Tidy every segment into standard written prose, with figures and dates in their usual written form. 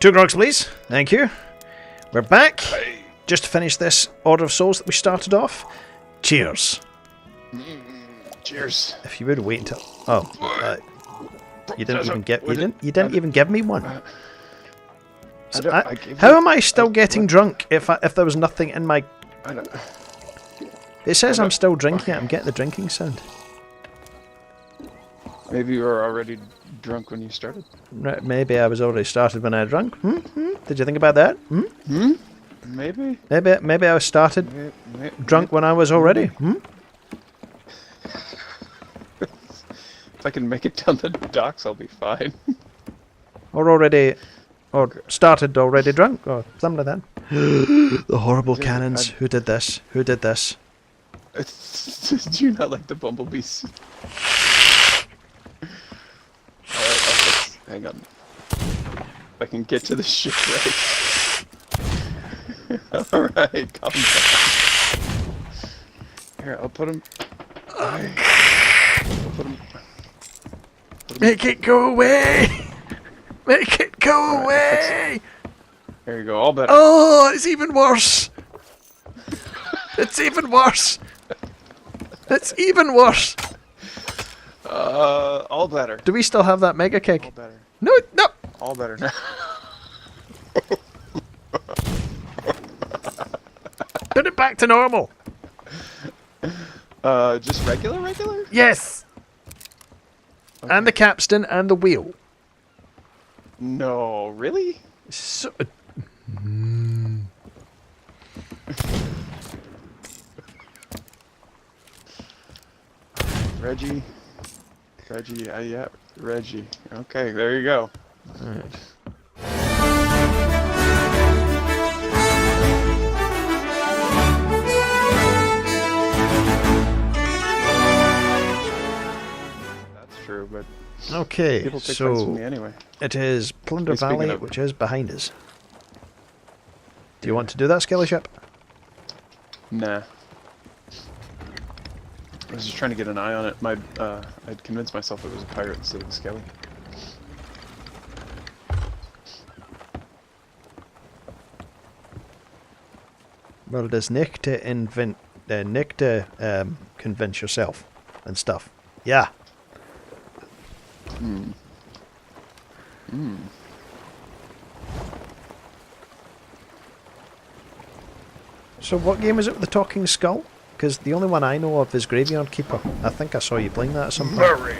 2 grogs, please. Thank you. We're back. Just to finish this Order of Souls that we started off. Cheers. Cheers. If you would wait until... Oh, you didn't even get... You didn't even give me one. How am I still getting drunk if there was nothing in my... I don't... It says I'm still drinking it. I'm getting the drinking sound. Maybe you were already drunk when you started. Maybe I was already started when I drank. Did you think about that? Maybe. Maybe I was started drunk when I was already. If I can make it down the docks, I'll be fine. Or started already drunk, or something like that. The horrible cannons. Who did this? Who did this? Did you not like the bumblebees? Hang on. If I can get to the ship right. Alright, calm down. Here, I'll put him... Make it go away! Make it go away! There you go, all better. Oh, it's even worse! It's even worse! It's even worse! All better. Do we still have that mega kick? All better. No, no! All better now. Put it back to normal! Just regular? Yes! Okay. And the capstan and the wheel. No, really? So... Reggie, yeah, Reggie. Okay, there you go. Alright. That's true, but Okay, people take friends from me so anyway. it is Plunder Speaking Valley, of- which is behind us. Do you want to do that, Skelly Ship? Nah. I was just trying to get an eye on it. I'd convinced myself it was a pirate instead of a skelly. Well, it is Nick to convince yourself and stuff. Yeah. So what game is it with the talking skull? Because the only one I know of is Graveyard Keeper. I think I saw you playing that at some point.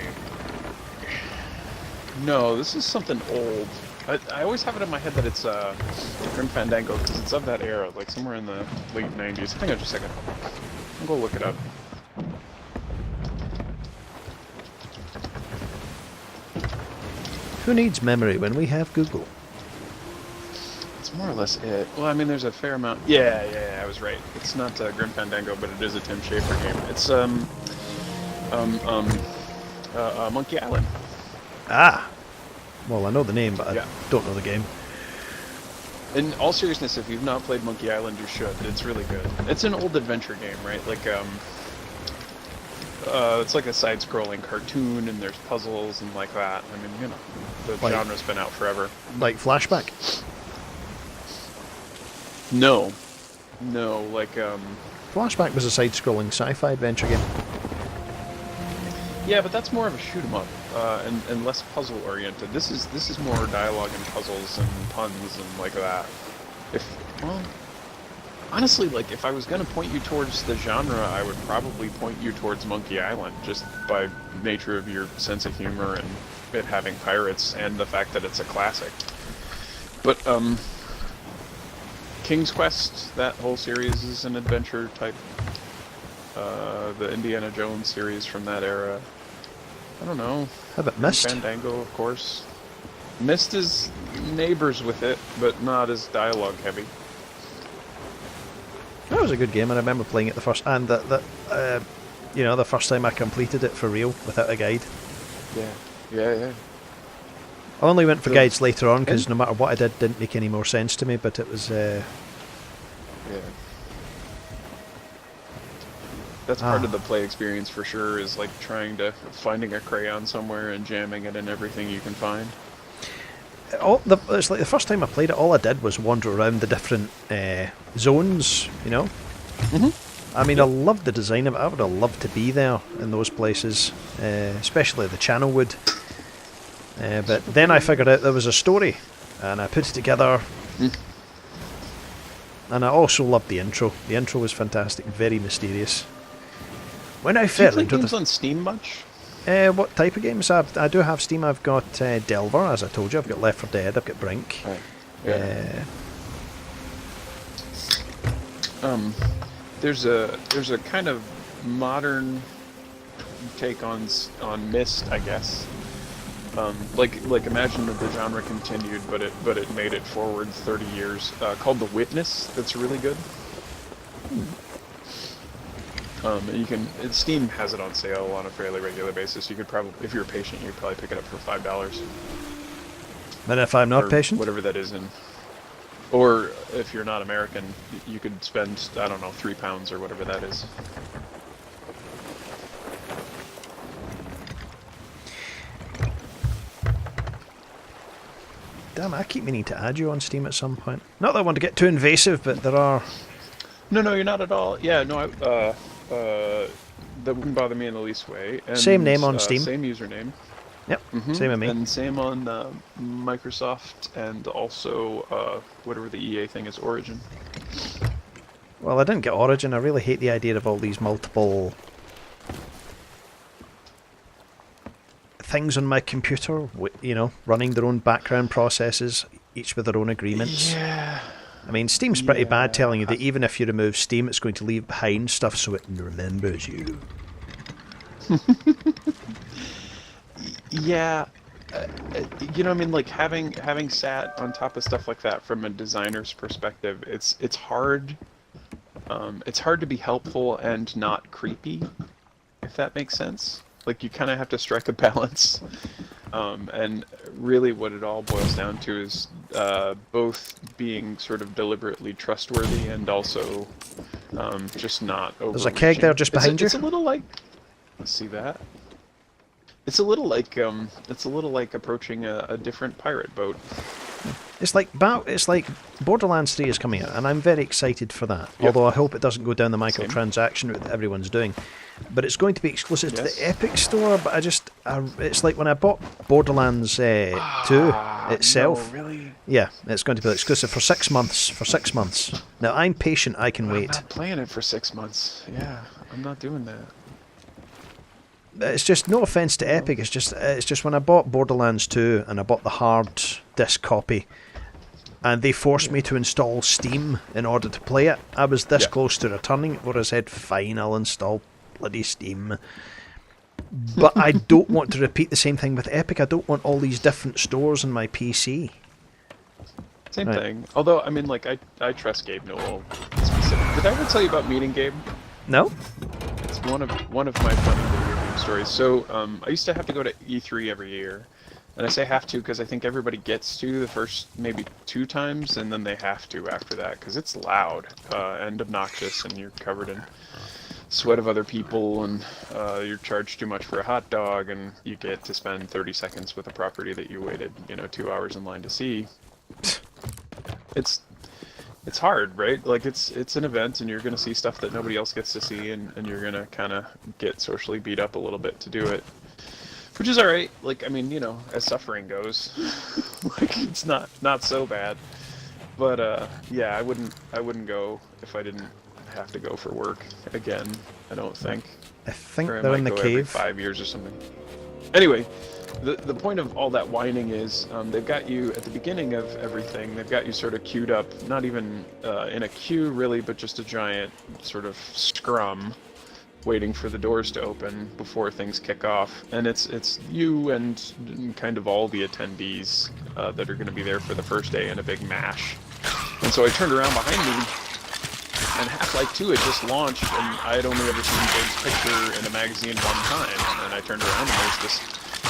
No, this is something old. I always have it in my head that it's Grim Fandango because it's of that era, like somewhere in the late 90s. Hang on just a second. I'll go look it up. Who needs memory when we have Google? It's more or less it. Well, I mean, there's a fair amount. Yeah, I was right. It's not Grim Fandango, but it is a Tim Schafer game. It's Monkey Island. Ah! Well, I know the name, but I don't know the game. In all seriousness, if you've not played Monkey Island, you should. It's really good. It's an old adventure game, right? Like, it's like a side-scrolling cartoon, and there's puzzles and like that. I mean, you know, the genre's been out forever. Like Flashback? No, like Flashback was a side-scrolling sci-fi adventure game. yeah, but that's more of a shoot 'em up and less puzzle-oriented. This is more dialogue and puzzles and puns and like that. Honestly, like, if I was going to point you towards the genre, I would probably point you towards Monkey Island, just by nature of your sense of humor and it having pirates and the fact that it's a classic. But, King's Quest, that whole series is an adventure type. The Indiana Jones series from that era. I don't know. How about Myst? Fandango, of course. Myst is neighbors with it, but not as dialogue heavy. That was a good game, and I remember playing it the first, and the first time I completed it for real without a guide. Yeah. I only went for guides later on because no matter what I didn't make any more sense to me. But it was. That's part of the play experience for sure. Is like finding a crayon somewhere and jamming it in everything you can find. It's like the first time I played it, all I did was wander around the different zones, you know? I mean, I loved the design of it. I would have loved to be there in those places, especially the Channel Wood. But then I figured out there was a story, and I put it together. And I also loved the intro. The intro was fantastic, very mysterious. When I fell into games on Steam much? What type of games? I do have Steam. I've got Delver, as I told you. I've got Left 4 Dead. I've got Brink. Right. Yeah. There's a kind of modern take on Myst, I guess. Like imagine that the genre continued, but it made it forward 30 years. Called The Witness. That's really good. Steam has it on sale on a fairly regular basis. You could probably, if you're patient, you could probably pick it up for $5. And if I'm not patient, whatever that is, or if you're not American, you could spend, I don't know, £3 or whatever that is. Damn, I keep meaning to add you on Steam at some point. Not that I want to get too invasive, but there are... No, you're not at all. Yeah, no, that wouldn't bother me in the least way. And, same name on Steam. Same username. Yep, same with me. And same on Microsoft, and also whatever the EA thing is, Origin. Well, I didn't get Origin. I really hate the idea of all these multiple things on my computer, you know, running their own background processes, each with their own agreements. Yeah. I mean, Steam's pretty bad telling you that even if you remove Steam, it's going to leave behind stuff so it remembers you. Yeah. You know, I mean, like having sat on top of stuff like that from a designer's perspective, it's hard. It's hard to be helpful and not creepy, if that makes sense. Like, you kind of have to strike a balance. And really what it all boils down to is both being sort of deliberately trustworthy and also just not overreaching. There's a keg there just behind you. It's a little like... Let's see that. It's a little like approaching a different pirate boat. It's like Borderlands 3 is coming out, and I'm very excited for that. Yep. Although I hope it doesn't go down the microtransaction route that everyone's doing. But it's going to be exclusive to the Epic Store. But it's like when I bought Borderlands 2 itself. No, really? Yeah, it's going to be exclusive for 6 months. For 6 months. Now I'm patient. I can wait. I'm not playing it for 6 months. Yeah, I'm not doing that. It's just, no offense to Epic. It's just when I bought Borderlands 2 and I bought the hard disc copy, and they forced me to install Steam in order to play it. I was this close to returning it, where I said, fine, I'll install bloody Steam. But I don't want to repeat the same thing with Epic. I don't want all these different stores on my PC. Same thing. Although, I mean, like, I trust Gabe Newell specifically. Did I ever tell you about meeting Gabe? No? It's one of my funny video game stories. So, I used to have to go to E3 every year. And I say have to because I think everybody gets to the first maybe 2 times, and then they have to after that, because it's loud and obnoxious, and you're covered in sweat of other people, and you're charged too much for a hot dog, and you get to spend 30 seconds with a property that you waited, 2 hours in line to see. It's hard, right? Like, it's an event, and you're going to see stuff that nobody else gets to see, and you're going to kind of get socially beat up a little bit to do it. Which is alright, like, I mean, as suffering goes, like, it's not so bad. But, yeah, I wouldn't go if I didn't have to go for work again, I don't think. I think or they're in the go cave. Every 5 years or something. Anyway, the point of all that whining is, they've got you, at the beginning of everything, they've got you sort of queued up, not even in a queue, really, but just a giant sort of scrum, waiting for the doors to open before things kick off, and it's you and kind of all the attendees that are going to be there for the first day in a big mash. And so I turned around behind me, and Half-Life 2 had just launched, and I had only ever seen Gabe's picture in a magazine one time, and I turned around and there's this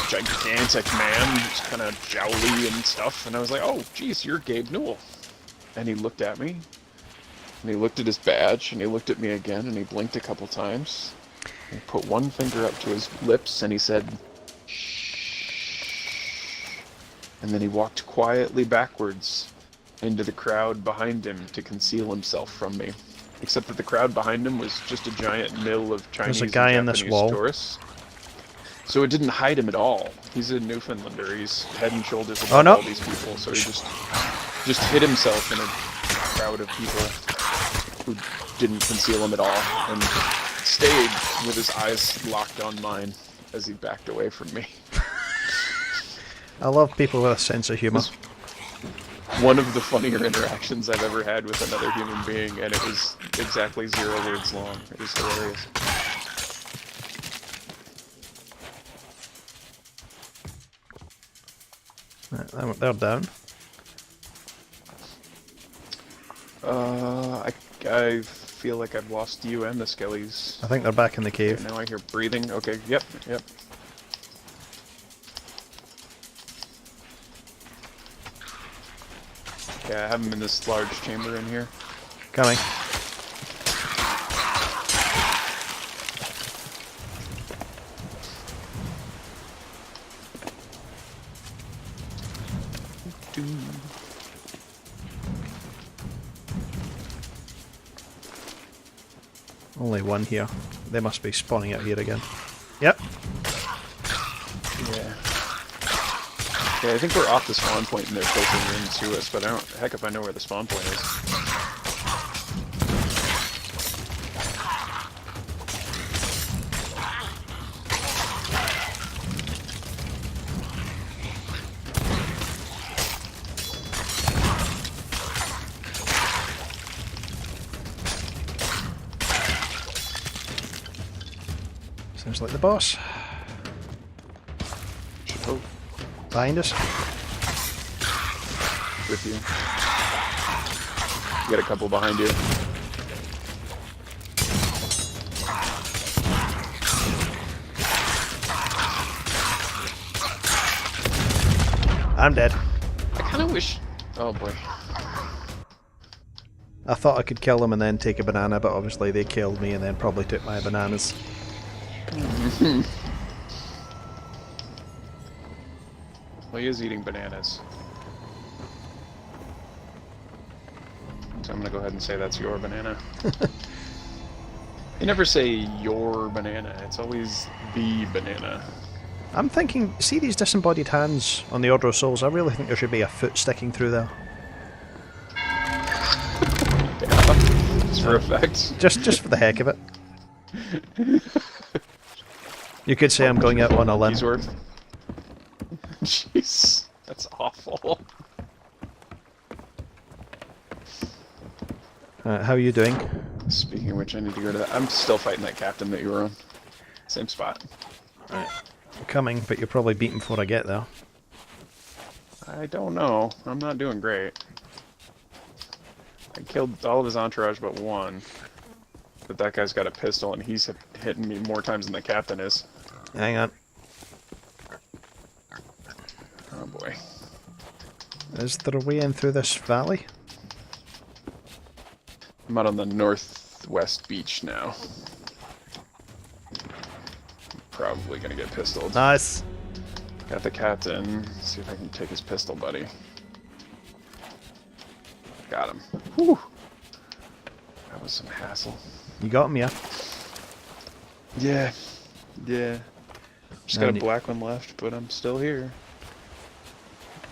gigantic man, who's kind of jowly and stuff, and I was like, oh, geez, you're Gabe Newell. And he looked at me, and he looked at his badge, and he looked at me again, and he blinked a couple times. He put one finger up to his lips, and he said, shh. and then he walked quietly backwards into the crowd behind him to conceal himself from me. Except that the crowd behind him was just a giant mill of Chinese There's a guy in and this Japanese wall. tourists. So it didn't hide him at all. He's a Newfoundlander. He's head and shoulders above Oh, no. all these people. So he just hid himself in a crowd of people who didn't conceal him at all, and stayed with his eyes locked on mine as he backed away from me. I love people with a sense of humour. One of the funnier interactions I've ever had with another human being, and it was exactly 0 words long. It was hilarious. Right, they're down. I feel like I've lost you and the skellies. I think they're back in the cave. Now I hear breathing. Okay, yep. Yeah, I have them in this large chamber in here. Coming. Only one here. They must be spawning out here again. Yep. Yeah. Yeah, I think we're off the spawn point and they're filtering into us, but I don't. Heck if I know where the spawn point is. Sounds like the boss. Should hope. Behind us. With you. You got a couple behind you. I'm dead. I kind of wish. Oh boy. I thought I could kill them and then take a banana, but obviously they killed me and then probably took my bananas. Well, he is eating bananas. So I'm gonna go ahead and say that's your banana. You never say your banana, it's always the banana. I'm thinking, see these disembodied hands on the Order of Souls? I really think there should be a foot sticking through there. Yeah, just for effect. Just for the heck of it. You could say I'm going out on a limb. Jeez, that's awful. How are you doing? Speaking of which, I need to go to that. I'm still fighting that captain that you were on. Same spot. Right. I'm coming, but you'll probably beat him before I get there. I don't know. I'm not doing great. I killed all of his entourage but one. But that guy's got a pistol and he's hitting me more times than the captain is. Hang on. Oh boy. Is there a way in through this valley? I'm out on the northwest beach now. Probably gonna get pistoled. Nice. Got the captain. Let's see if I can take his pistol buddy. Got him. Whew. That was some hassle. You got him, yeah? Yeah. Yeah. Just No got a need- black one left, but I'm still here.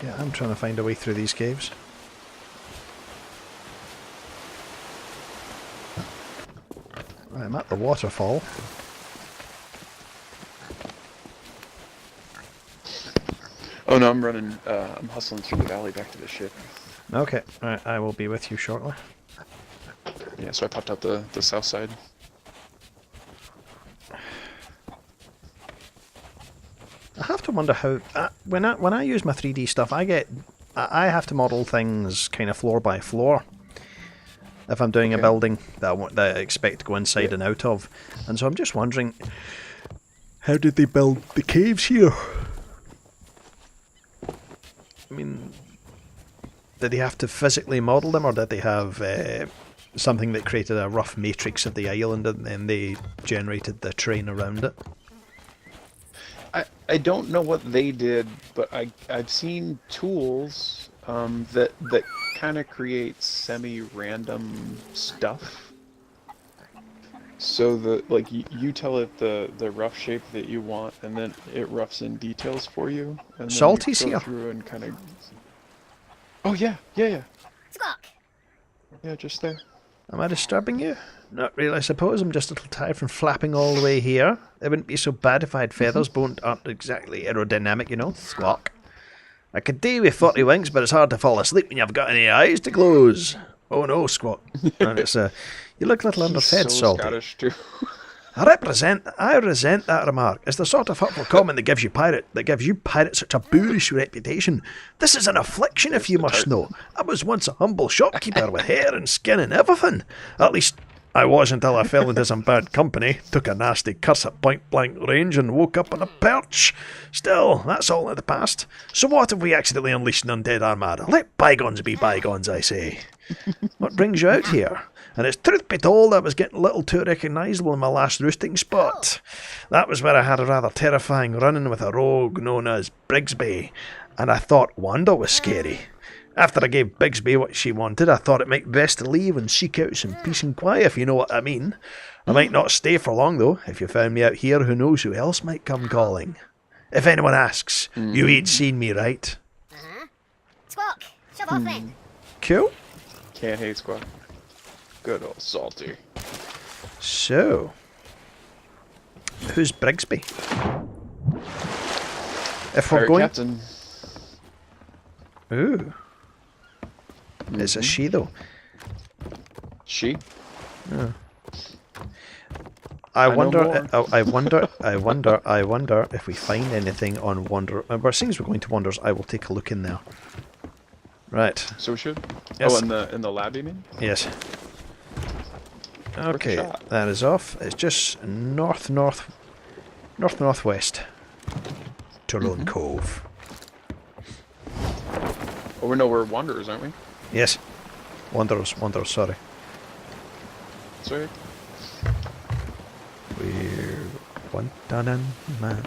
Yeah, I'm trying to find a way through these caves. Right, I'm at the waterfall. Oh no, I'm running, I'm hustling through the valley back to the ship. Okay, right, I will be with you shortly. Yeah, so I popped out the south side. I have to wonder how when I use my 3D stuff, I have to model things kind of floor by floor. If I'm doing a building that I expect to go inside and out of, and so I'm just wondering, how did they build the caves here? I mean, did they have to physically model them, or did they have something that created a rough matrix of the island and then they generated the terrain around it? I I don't know what they did, but I've seen tools that kind of create semi-random stuff. So you tell it the rough shape that you want, and then it roughs in details for you, and then you Salty's go here. through and kind of. Oh yeah, Squawk. yeah, just there. Am I disturbing you? Not really, I suppose. I'm just a little tired from flapping all the way here. It wouldn't be so bad if I had feathers, but aren't exactly aerodynamic, you know. Squawk. I could do with 40 wings, but it's hard to fall asleep when you've got any eyes to close. Oh no, Squawk. And it's you look a little underfed, He's so Salty. Scottish too. I resent that remark. It's the sort of hurtful comment that gives you pirate such a boorish reputation. This is an affliction, if you must know. I was once a humble shopkeeper with hair and skin and everything. At least I was until I fell into some bad company, took a nasty curse at point-blank range and woke up on a perch. Still, that's all in the past. So what if we accidentally unleashed an undead armada? Let bygones be bygones, I say. What brings you out here? And it's truth be told, I was getting a little too recognisable in my last roosting spot. That was where I had a rather terrifying run-in with a rogue known as Brigsby, and I thought Wanda was scary. After I gave Bigsby what she wanted, I thought it might be best to leave and seek out some peace and quiet, if you know what I mean. I might not stay for long, though. If you found me out here, who knows who else might come calling. If anyone asks, you ain't seen me, right? Squawk. Shove off then. Cool. Can't hate Squawk. Good old Salty. So, who's Brigsby? If we're Pirate going... Captain. Ooh. It's a she, though. She? I know wonder if we find anything on Wonder. Well, since we're going to Wonders, I will take a look in there. Right. So we should? Yes. Oh, in the lab, you mean? Yes. Worth a Okay, shot. that is off. It's just northwest. Tyrone Cove. Oh, we know we're wanderers, aren't we? Yes. Wanderers, sorry. Sorry. We're Oneton man.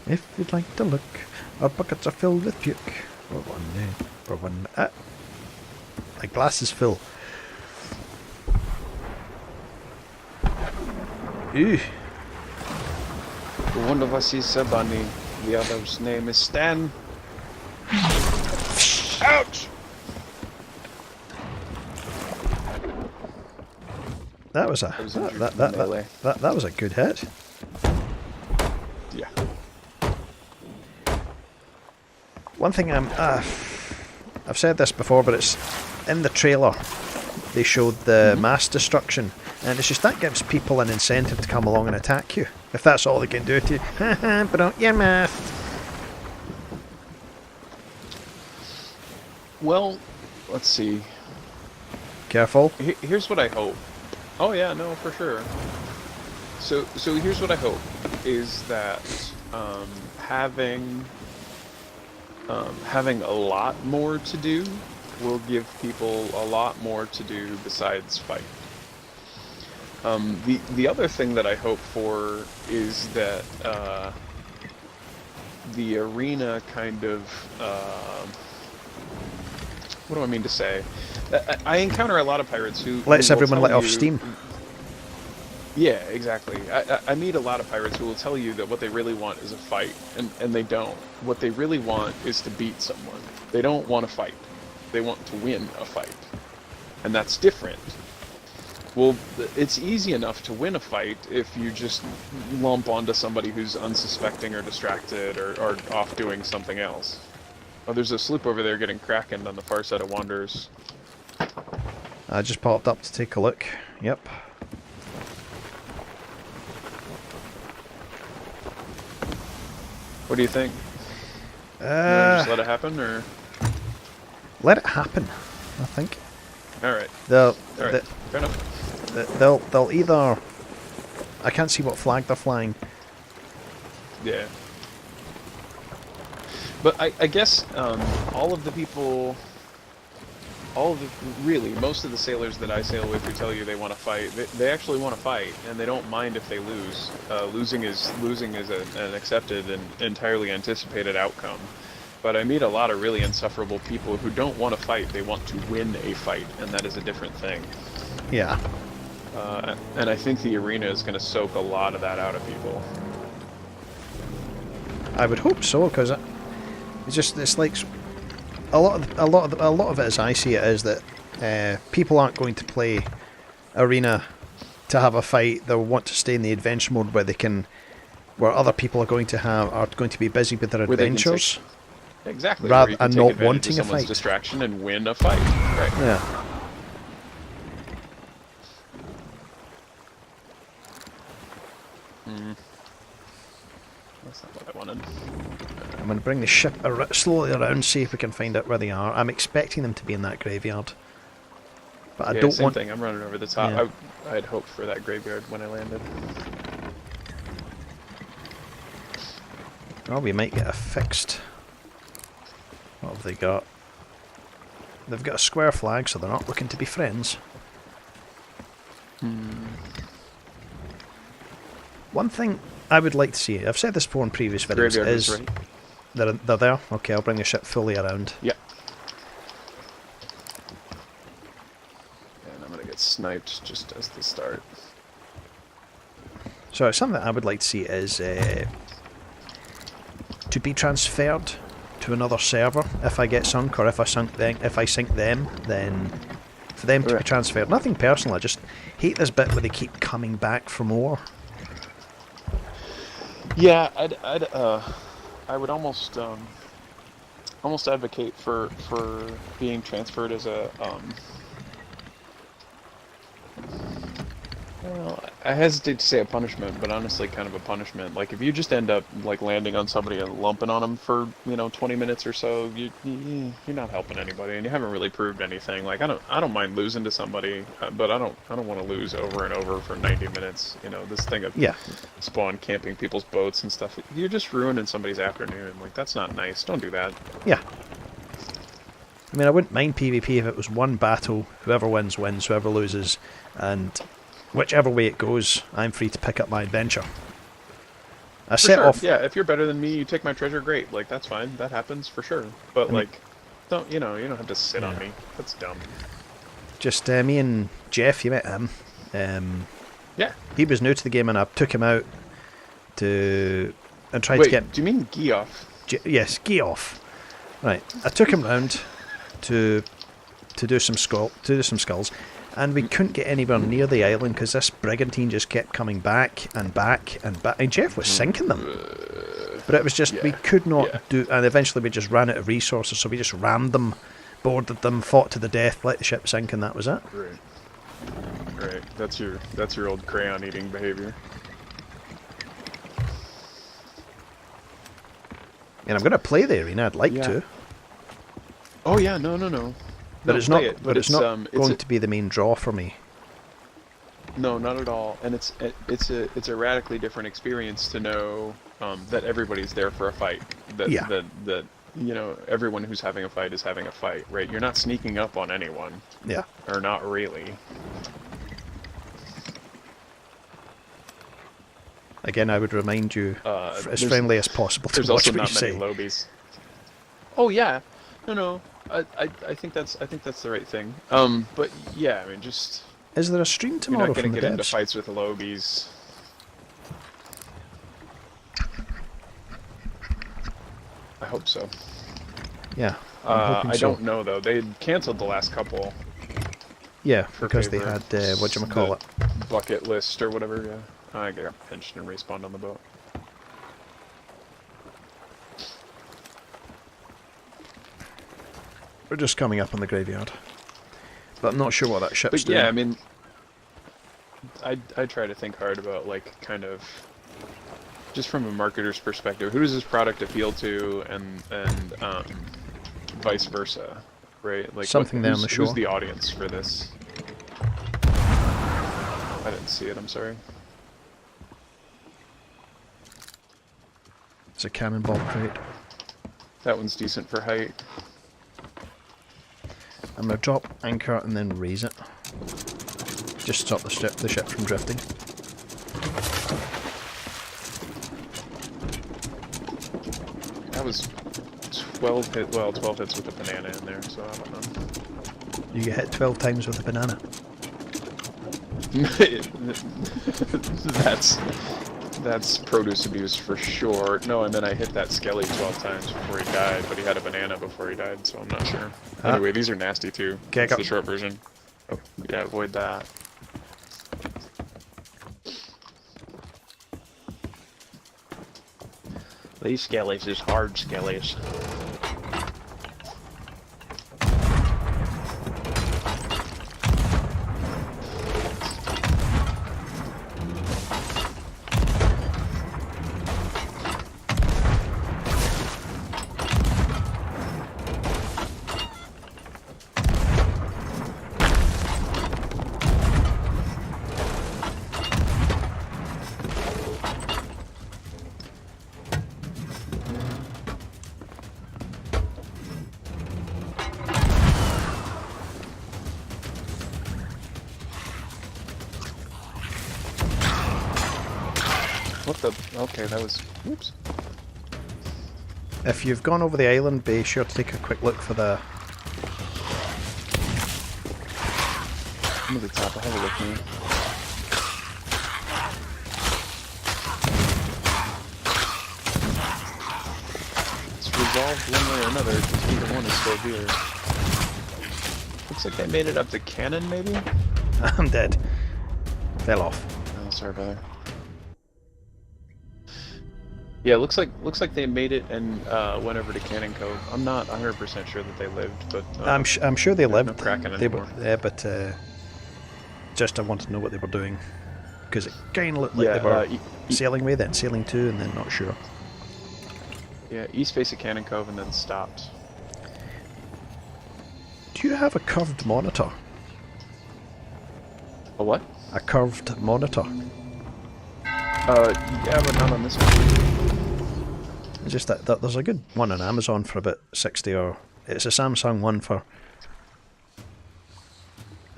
If you'd like to look, our buckets are filled with puke. My glass is full. Ew. One of us is a bunny, the other's name is Stan. Ouch! That was a was injured that, in that, melee. that was a good hit. Yeah. One thing I've said this before, but it's in the trailer. They showed the mass destruction, and it's just that gives people an incentive to come along and attack you. If that's all they can do to you, but don't your math. Well, let's see. Careful. Here's what I hope. Oh yeah, no, for sure. So here's what I hope is that having a lot more to do will give people a lot more to do besides fight. The other thing that I hope for is that the arena kind of what do I mean to say? I encounter a lot of pirates who Lets will everyone tell let off you- steam. Yeah, exactly. I meet a lot of pirates who will tell you that what they really want is a fight, and they don't. What they really want is to beat someone. They don't want to fight. They want to win a fight. And that's different. Well, it's easy enough to win a fight if you just lump onto somebody who's unsuspecting or distracted or off doing something else. Oh, there's a sloop over there getting krakened on the far side of Wanderers. I just popped up to take a look. Yep. What do you think? You wanna just let it happen, or? Let it happen, I think. Alright. They'll, Alright. Fair enough. they'll either... I can't see what flag they're flying. Yeah. But I guess all of the people all the really most of the sailors that I sail with who tell you they want to fight, they actually want to fight, and they don't mind if they lose. Losing is an accepted and entirely anticipated outcome. But I meet a lot of really insufferable people who don't want to fight; they want to win a fight, and that is a different thing. Yeah. And I think the arena is going to soak a lot of that out of people. I would hope so, because it's like a lot of it, as I see it, is that people aren't going to play arena to have a fight. They'll want to stay in the adventure mode where other people are going to be busy with their adventures. Exactly. Rather than not wanting a fight. Distraction and win a fight. Right. Yeah. That's not what I wanted. I'm going to bring the ship slowly around, see if we can find out where they are. I'm expecting them to be in that graveyard. But I don't same want... thing. I'm running over the top. Yeah. I had hoped for that graveyard when I landed. Oh, we might get a fixed... What have they got? They've got a square flag, so they're not looking to be friends. One thing I would like to see, I've said this before in previous videos, is... Ready. They're there? Okay, I'll bring the ship fully around. Yeah. And I'm gonna get sniped just as the start. So something I would like to see is to be transferred to another server if I get sunk, or if I sink them, then for them to be transferred. Nothing personal, I just hate this bit where they keep coming back for more. Yeah, I would almost advocate for being transferred as a well, I hesitate to say a punishment, but honestly kind of a punishment. Like if you just end up like landing on somebody and lumping on them for 20 minutes or so, you're not helping anybody, and you haven't really proved anything. Like I don't mind losing to somebody, but I don't want to lose over and over for 90 minutes. This thing of spawn camping people's boats and stuff. You're just ruining somebody's afternoon. Like that's not nice. Don't do that. Yeah. I mean, I wouldn't mind PvP if it was one battle, whoever wins wins, whoever loses, and whichever way it goes, I'm free to pick up my adventure. I set off. Yeah, if you're better than me, you take my treasure. Great, like that's fine. That happens for sure. But don't you don't have to sit on me. That's dumb. Just me and Jeff, you met him. Yeah. He was new to the game, and I took him out and tried Wait, to get. do you mean Geoff? Yes, Geoff. Right, I took him round to do some skulls. And we couldn't get anywhere near the island because this brigantine just kept coming back and back and back. And Jeff was sinking them. But it was just, we could not do... And eventually we just ran out of resources, so we just rammed them, boarded them, fought to the death, let the ship sink, and that was it. Right. That's your old crayon-eating behavior. And I'm going to play the arena, I'd like to. Oh yeah, no. But it's not. But it's not going to be the main draw for me. No, not at all. And it's a radically different experience to know that everybody's there for a fight. That everyone who's having a fight is having a fight. Right? You're not sneaking up on anyone. Yeah. Or not really. Again, I would remind you, as friendly as possible to watch what you say. There's also not many lobies. Oh yeah. No. I think that's the right thing. But yeah, I mean, just is there a stream tomorrow? You're not going to get into fights with lobies. I hope so. Yeah. I don't know though. They canceled the last couple. Yeah, because they had whatchamacallit, bucket list or whatever. Yeah, I got pinched and respawned on the boat. We're just coming up on the graveyard, but I'm not sure what that ship's doing. Yeah, I mean, I try to think hard about like kind of just from a marketer's perspective, who does this product appeal to, and vice versa, right? Like something there on the shore. Who's the audience for this? I didn't see it. I'm sorry. It's a cannonball crate. That one's decent for height. I'm going to drop anchor and then raise it. Just stop the ship from drifting. That was 12 hit. Well, 12 hits with a banana in there, so I don't know. You get hit 12 times with a banana. That's produce abuse for sure. No, I meant I hit that skelly 12 times before he died, but he had a banana before he died, so I'm not sure. Anyway, these are nasty too. Okay, That's the short version. Oh, yeah, avoid that. These skellies is hard skellies. What the? Okay, that was. Oops. If you've gone over the island, be sure to take a quick look for the... I'm at the top. I'll have a look now. It's resolved one way or another, because either one is still here. Looks like they made it up to cannon, maybe? I'm dead. Fell off. Oh, sorry, brother. Yeah, looks like they made it and went over to Cannon Cove. I'm not 100% sure that they lived, but I'm sure they lived. No cracking They anymore. yeah, but just I wanted to know what they were doing because it kind of looked like Yeah, they were sailing away, then sailing to, and then not sure. Yeah, east face of Cannon Cove and then stopped. Do you have a curved monitor? A what? A curved monitor? Yeah, but not on this one. It's just that there's a good one on Amazon for about 60, or it's a Samsung one for.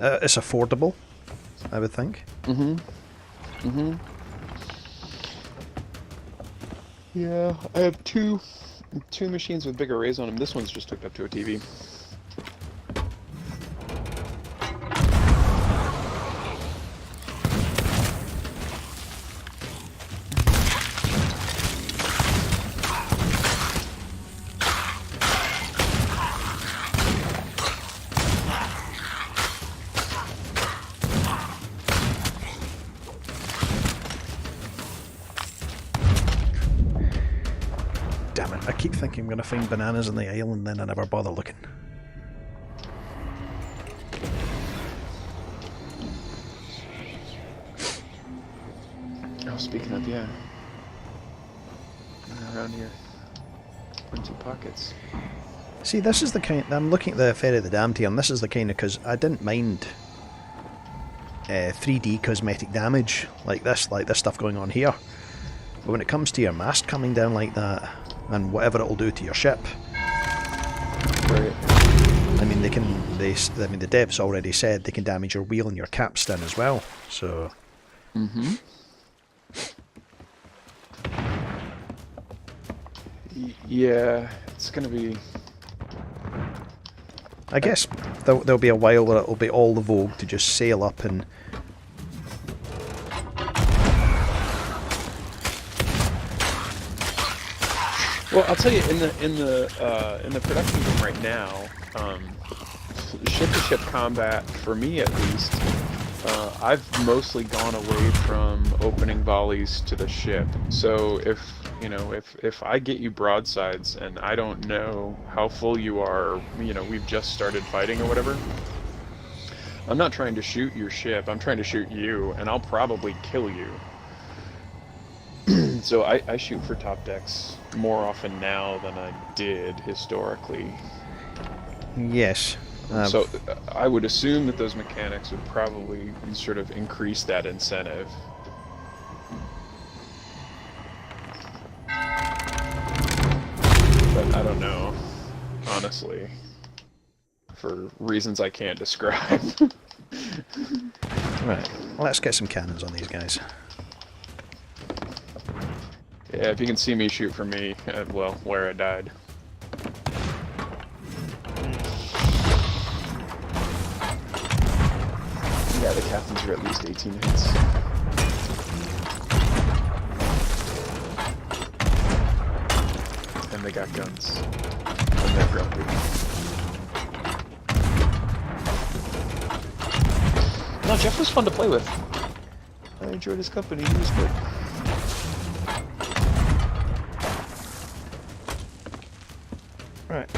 It's affordable, I would think. Yeah, I have two machines with big arrays on them. This one's just hooked up to a TV. Damn it! I keep thinking I'm going to find bananas on the island, then I never bother looking. Oh, speaking of, yeah. Around here. Empty pockets. See, this is the kind. I'm looking at the Ferry of the Damned here, and this is the kind of, because I didn't mind 3D cosmetic damage like this stuff going on here. But when it comes to your mast coming down like that, and whatever it'll do to your ship, Right. I mean, the devs already said they can damage your wheel and your capstan as well. So. Yeah, it's gonna be. I guess there'll be a while where it'll be all the vogue to just sail up and. Well, I'll tell you, in the production room right now, ship-to-ship combat, for me at least, I've mostly gone away from opening volleys to the ship. So if I get you broadsides and I don't know how full you are, we've just started fighting or whatever, I'm not trying to shoot your ship, I'm trying to shoot you, and I'll probably kill you. So I shoot for top decks more often now than I did historically. Yes. So I would assume that those mechanics would probably sort of increase that incentive. But I don't know, honestly. for reasons I can't describe. Right, let's get some cannons on these guys. Yeah, if you can see me, shoot for me. Well, where I died. Yeah, the captains are at least 18 hits. And they got guns. And they're grumpy. No, Jeff was fun to play with. I enjoyed his company. He was good. Right.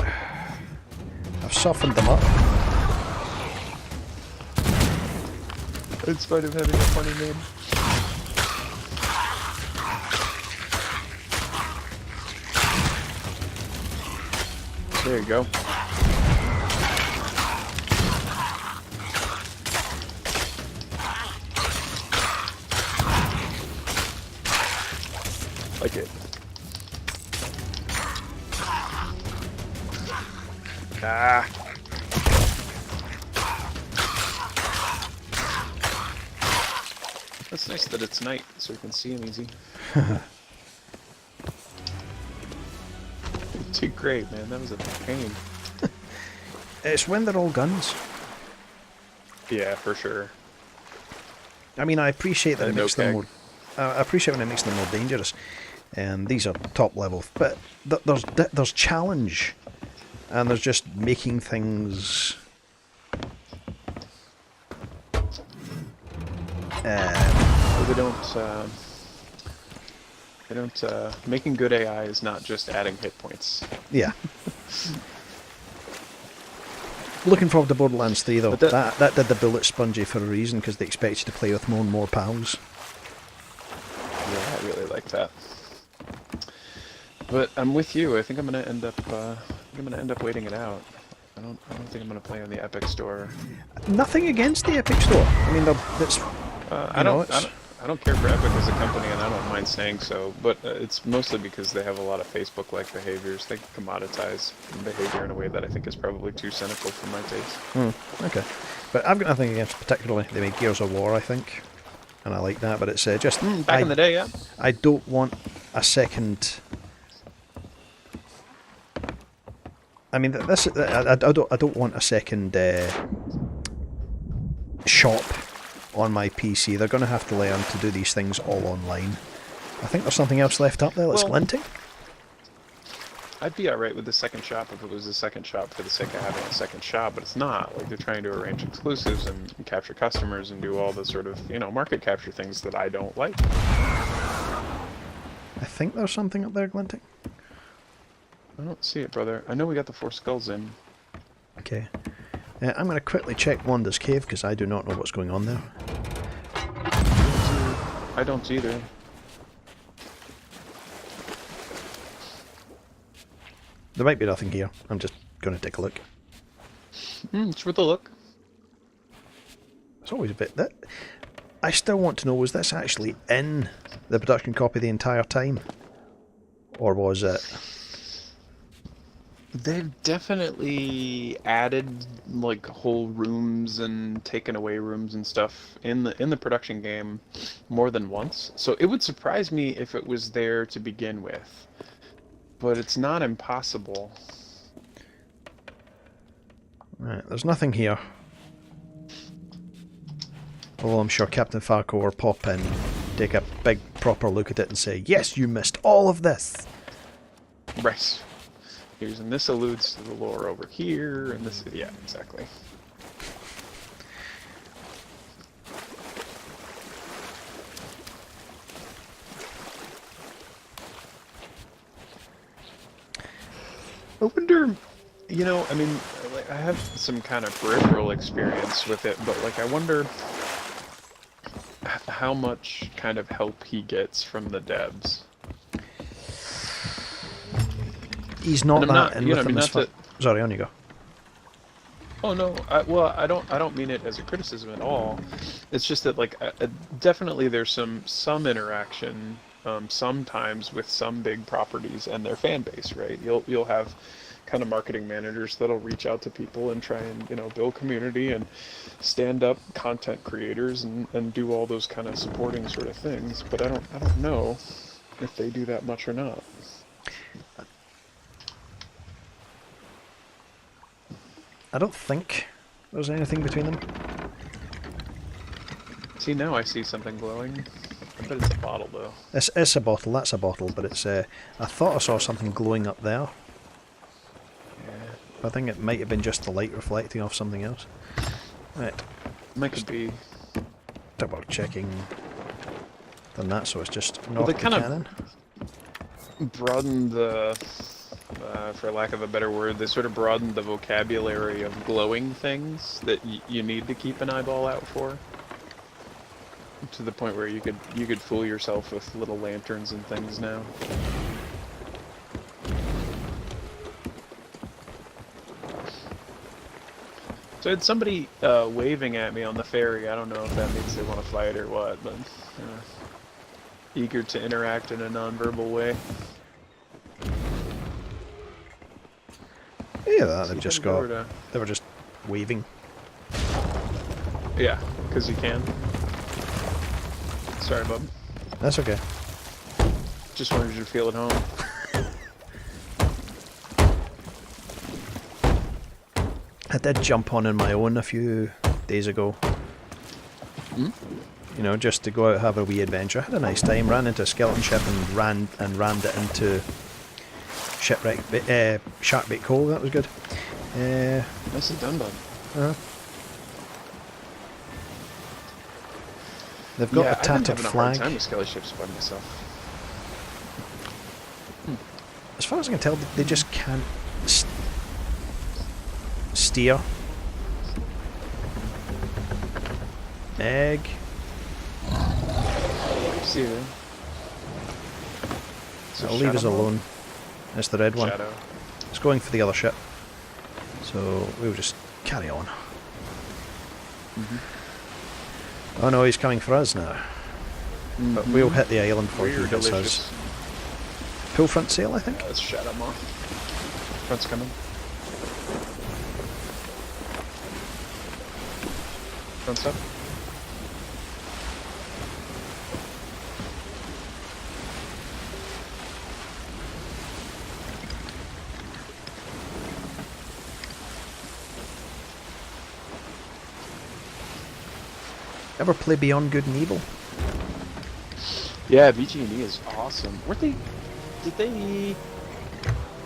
I've softened them up. In spite of having a funny name. There you go. Like it. Ah. That's nice that it's night, so we can see him easy. Too great, man. That was a pain. It's when they're all guns. Yeah, for sure. I mean, I appreciate that it No makes them keg. more. I appreciate when it makes them more dangerous, and these are top level. But there's challenge, and there's just making things. They don't. Making good AI is not just adding hit points. Yeah. Looking forward to Borderlands 3 though. But That did the bullet spongy for a reason, because they expect you to play with more and more pals. Yeah, I really like that. But I'm with you. I think I'm gonna end up. Waiting it out. I don't think I'm gonna play on the Epic Store. Nothing against the Epic Store. I mean, that's. I don't care for Epic as a company, and I don't mind saying so. But it's mostly because they have a lot of Facebook-like behaviors. They commoditize behavior in a way that I think is probably too cynical for my taste. Okay. But I've got nothing against particularly. They made Gears of War, I think. And I like that, but it's just... Back in the day, yeah. I don't want a second... I mean, I don't want a second shop on my PC. They're going to have to learn to do these things all online. I think there's something else left up there that's Well, glinting. I'd be alright with the second shop if it was a second shop for the sake of having a second shop, but it's not. Like, they're trying to arrange exclusives and capture customers and do all the sort of, market capture things that I don't like. I think there's something up there glinting. I don't see it, brother. I know we got the 4 skulls in. Okay. I'm going to quickly check Wanda's cave, because I do not know what's going on there. I don't either. There might be nothing here. I'm just going to take a look. It's worth a look. It's always a bit... I still want to know, was this actually in the production copy the entire time? Or was it... They've definitely added like whole rooms and taken away rooms and stuff in the production game more than once. So it would surprise me if it was there to begin with. But it's not impossible. Right, there's nothing here. Although I'm sure Captain Farco will pop in, take a big proper look at it and say, yes, you missed all of this. Right. And this alludes to the lore over here, and this, yeah, exactly. I wonder, I mean, like, I have some kind of peripheral experience with it, but like, I wonder how much kind of help he gets from the devs. He's not And I'm that not- in you with know, I them mean, as not far... Sorry, on you go. Oh no, I don't mean it as a criticism at all. It's just that like definitely there's some interaction sometimes with some big properties and their fan base, right? You'll have kind of marketing managers that'll reach out to people and try and, build community and stand up content creators and do all those kind of supporting sort of things. But I don't know if they do that much or not. I don't think there's anything between them. See, now I see something glowing. I bet it's a bottle, though. It's a bottle, that's a bottle, but it's I thought I saw something glowing up there. Yeah. I think it might have been just the light reflecting off something else. Right. Might be. Double checking. Done that, so it's just Well, not they the kind cannon. of broadened the, for lack of a better word, they sort of broadened the vocabulary of glowing things that you need to keep an eyeball out for. To the point where you could fool yourself with little lanterns and things now. So I had somebody waving at me on the ferry. I don't know if that means they want to fight or what, but eager to interact in a nonverbal way. Yeah, they've just got. To... They were just waving. Yeah, because you can. Sorry, bub. That's okay. Just wanted you to feel at home. I did jump on my own a few days ago. Hmm? You know, just to go out and have a wee adventure. I had a nice time. Ran into a skeleton ship and rammed it into shipwreck, sharkbait coal. That was good. Nicely done, bud. They've got a I've been tattered having a flag. hard time with skelly ships by myself. As far as I can tell, they just can't steer. Egg. See you. I'll leave us alone. It's the red one. Shadow. It's going for the other ship. So we'll just carry on. Oh no, he's coming for us now. But we'll hit the island before he Weird, hits delicious. us. Full front sail, I think. That's Shadow Moth. Front's coming. Front's up. Ever play Beyond Good and Evil? Yeah, BG&E is awesome. Weren't they? Did they?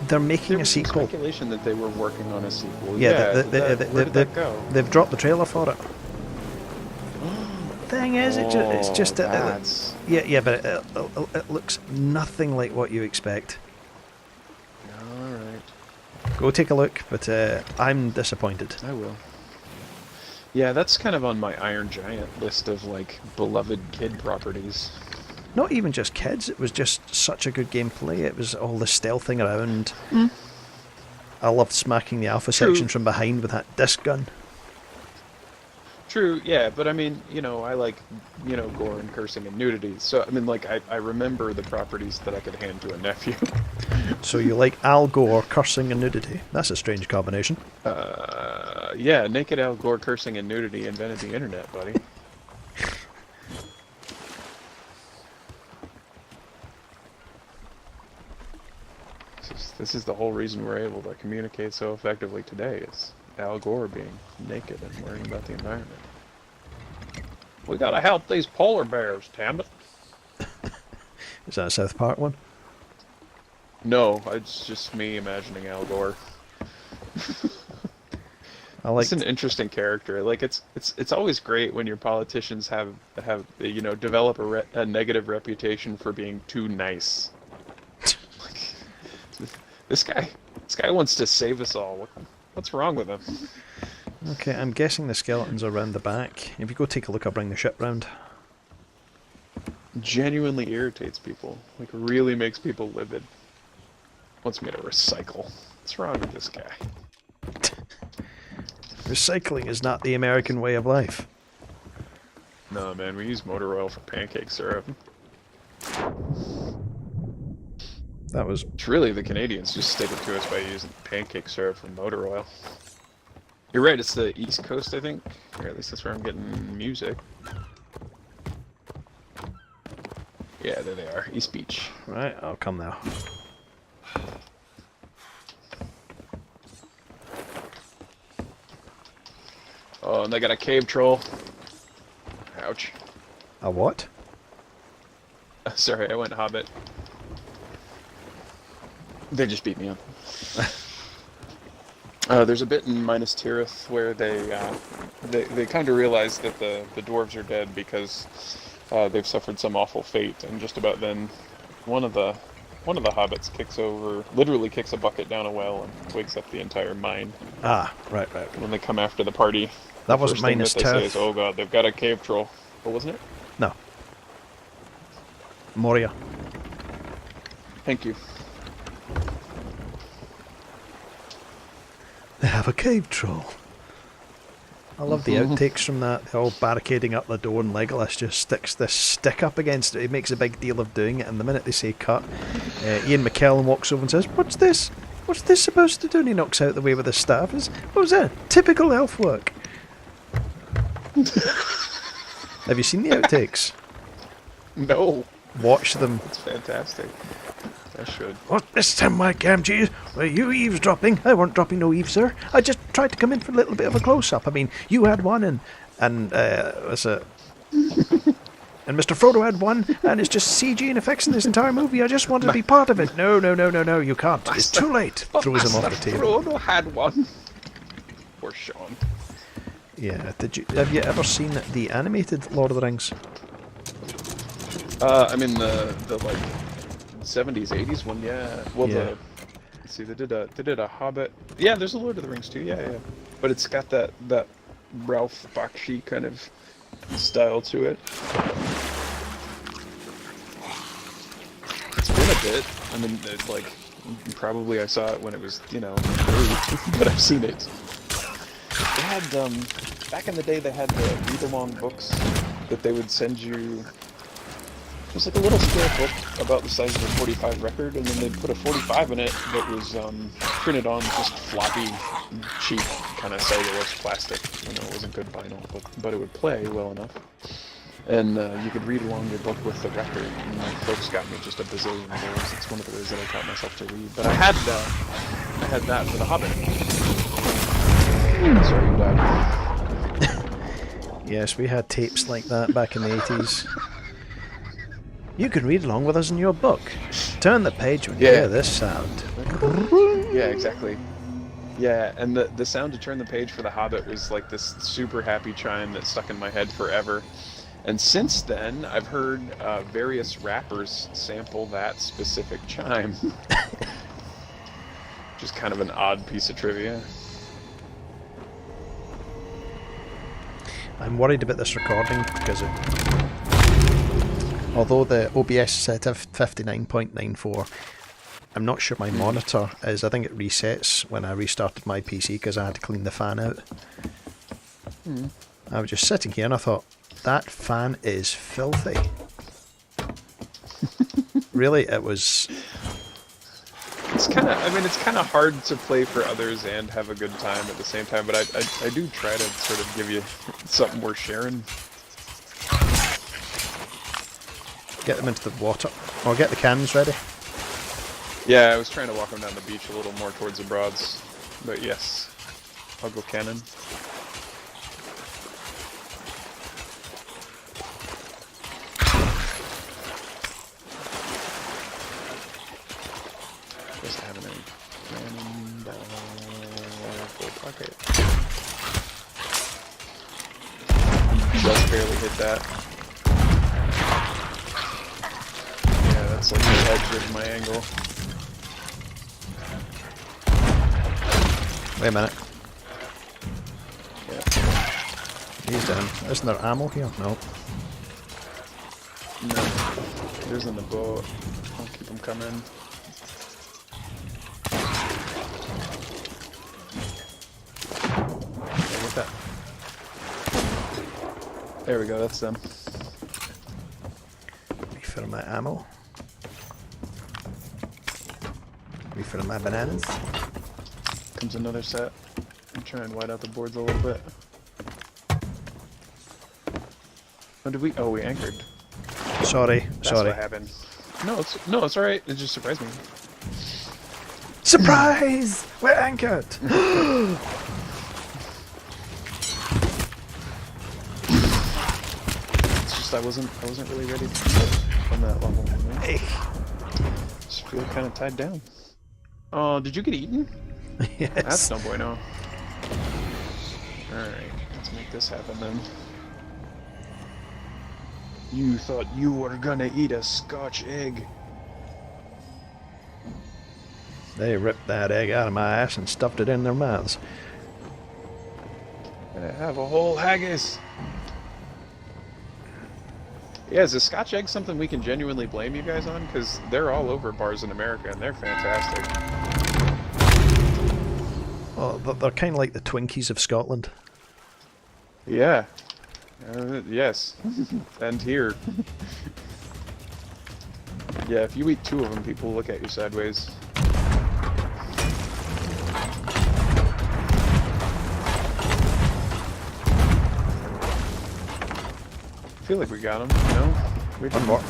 They're making There a was some sequel. speculation that they were working on a sequel. Yeah, where did that go? they've dropped the trailer for it. Thing is, it's just that's... yeah, but it looks nothing like what you expect. All right. Go take a look, but I'm disappointed. I will. Yeah, that's kind of on my Iron Giant list of like beloved kid properties. Not even just kids, it was just such a good gameplay. It was all the stealthing around. I loved smacking the alpha True. sections from behind with that disc gun. True, yeah, but I mean, I like, gore and cursing and nudity. So, I mean, like, I remember the properties that I could hand to a nephew. So you like Al Gore, cursing and nudity. That's a strange combination. Yeah, naked Al Gore, cursing and nudity invented the internet, buddy. This is the whole reason we're able to communicate so effectively today, is Al Gore being naked and worrying about the environment. We gotta help these polar bears, damn it. Is that a South Park one? No, it's just me imagining Al Gore. I like. It's an interesting character. Like it's always great when your politicians have develop a negative reputation for being too nice. Like, this guy wants to save us all. What's wrong with him? Okay, I'm guessing the skeletons are around the back. If you go take a look, I'll bring the ship round. Genuinely irritates people. Like really makes people livid. Wants me to recycle. What's wrong with this guy? Recycling is not the American way of life. No, man, we use motor oil for pancake syrup. That was... It's really the Canadians just stick it to us by using pancake syrup and motor oil. You're right, it's the East Coast, I think. Or at least that's where I'm getting music. Yeah, there they are. East Beach. Right, I'll come now. Oh, and they got a cave troll. Ouch. A what? Sorry, I went Hobbit. They just beat me up. There's a bit in Minas Tirith where they kind of realize that the dwarves are dead because they've suffered some awful fate, and just about then, one of the hobbits literally kicks a bucket down a well and wakes up the entire mine. Ah, right. When they come after the party, That wasn't Minas Tirith. They say is, Tirith. "Oh God, they've got a cave troll." What wasn't it? No. Moria. Thank you. They have a cave troll. I love the outtakes from that. They're all barricading up the door and Legolas just sticks this stick up against it. He makes a big deal of doing it, and the minute they say cut, Ian McKellen walks over and says, "What's this? What's this supposed to do?" And he knocks out the way with his staff. What was that? Typical elf work. Have you seen the outtakes? No. Watch them. That's fantastic. I should. What's this time, my GamGs? Were you eavesdropping? I weren't dropping no eaves, sir. I just tried to come in for a little bit of a close-up. I mean, you had one, and was it? And Mr. Frodo had one, and it's just CG and effects in this entire movie. I just wanted to be part of it. No, you can't. It's too late. Throws him off the table. Frodo had one. Poor Sean. Yeah. Have you ever seen the animated Lord of the Rings? I mean the like 70s, 80s one, yeah. Well, Yeah. let's see, they did a Hobbit. Yeah, there's a Lord of the Rings too. Yeah. But it's got that Ralph Bakshi kind of style to it. It's been a bit. I mean, it's like probably I saw it when it was, new, but I've seen it. They had back in the day they had the read-along books that they would send you. It was like a little square book about the size of a 45 record, and then they'd put a 45 in it that was printed on just floppy, cheap kind of cellulose plastic. It wasn't good vinyl, but it would play well enough. And you could read along your book with the record. And my folks got me just a bazillion of those. It's one of the ways that I taught myself to read. But I had that for The Hobbit. Sorry, you died. Yes, we had tapes like that back in the 80s. You can read along with us in your book. Turn the page when you hear this sound. Yeah, exactly. Yeah, and the sound to turn the page for The Hobbit was like this super happy chime that stuck in my head forever. And since then, I've heard various rappers sample that specific chime. Just kind of an odd piece of trivia. I'm worried about this recording because although the OBS is set at 59.94, I'm not sure my monitor is. I think it resets when I restarted my PC because I had to clean the fan out. I was just sitting here and I thought, that fan is filthy. Really, it was... It's kind of hard to play for others and have a good time at the same time, but I do try to sort of give you something worth sharing. Get them into the water. Or get the cans ready. Yeah, I was trying to walk them down the beach a little more towards the Broads, but yes, I'll go cannon. Just having a cannon full pocket. Just barely hit that. Yeah, that's like the edge of my angle. Wait a minute. Yeah. He's down. Isn't there ammo here? No. No. There's in the boat. I'll keep them coming. Yeah, get that. There we go, that's them. Refill my ammo. for my bananas. Comes another set. I'm trying to wide out the boards a little bit. Oh, did we? Oh, we anchored. Sorry, That's sorry. what happened. No, it's all right. It just surprised me. Surprise! We're anchored. It's just I wasn't really ready to get on that level. You know? Hey. Just feel kind of tied down. Oh, did you get eaten? Yes. That's no bueno. Alright, let's make this happen then. You thought you were gonna eat a Scotch egg. They ripped that egg out of my ass and stuffed it in their mouths. Gonna have a whole haggis. Yeah, is a Scotch egg something we can genuinely blame you guys on? Because they're all over bars in America and they're fantastic. Oh, they're kind of like the Twinkies of Scotland. Yeah. Yes. And here. Yeah, if you eat 2 of them, people look at you sideways. I feel like we got him, you know? One more.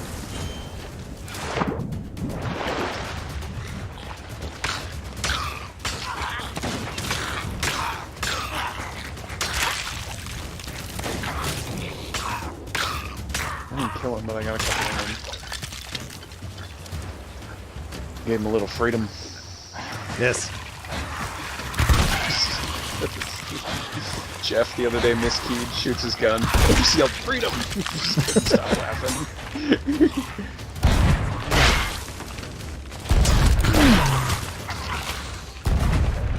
I didn't kill him, but I got a couple of them. Gave him a little freedom. Yes. Jeff the other day miskeyed, shoots his gun. I just yelled freedom! Just couldn't stop laughing.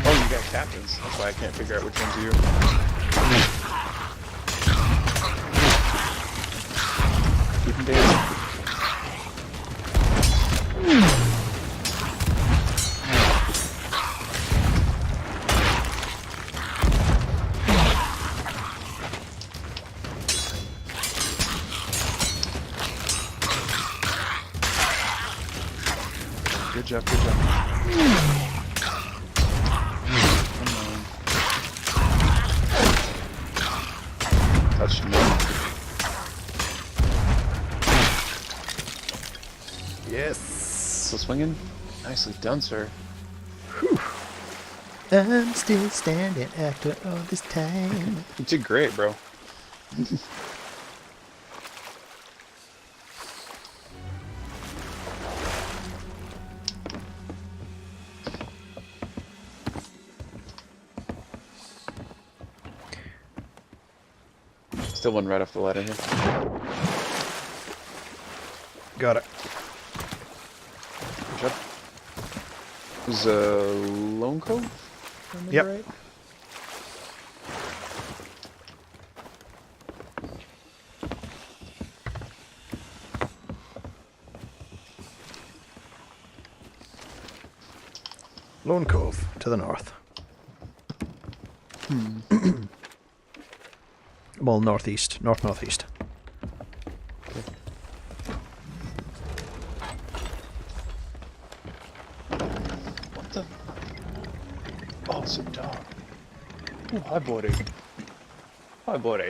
Oh, you got captains. That's why I can't figure out which one's you. Keep him dancing. Good job, good job. Come on. Touch me. Yes. Still swinging? Nicely done, sir. I'm still standing after all this time. You did great, bro. Still one right off the ladder here. Got it. Good job. It was Lone Cove? if I remember Yep. right? Lone Cove to the north. Well, northeast, northeast. What the? Oh, it's a dog. Oh, hi, buddy. Hi, buddy. What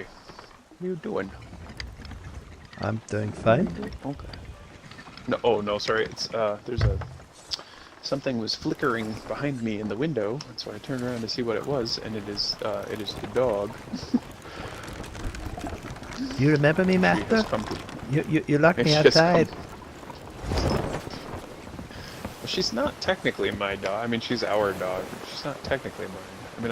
are you doing? I'm doing fine. Okay. No, oh no, sorry. It's there's something was flickering behind me in the window, and so I turned around to see what it was, and it is the dog. You remember me, She Master? has come to- You locked me She has come- outside. Well, she's not technically my dog. I mean, she's our dog. But she's not technically mine. I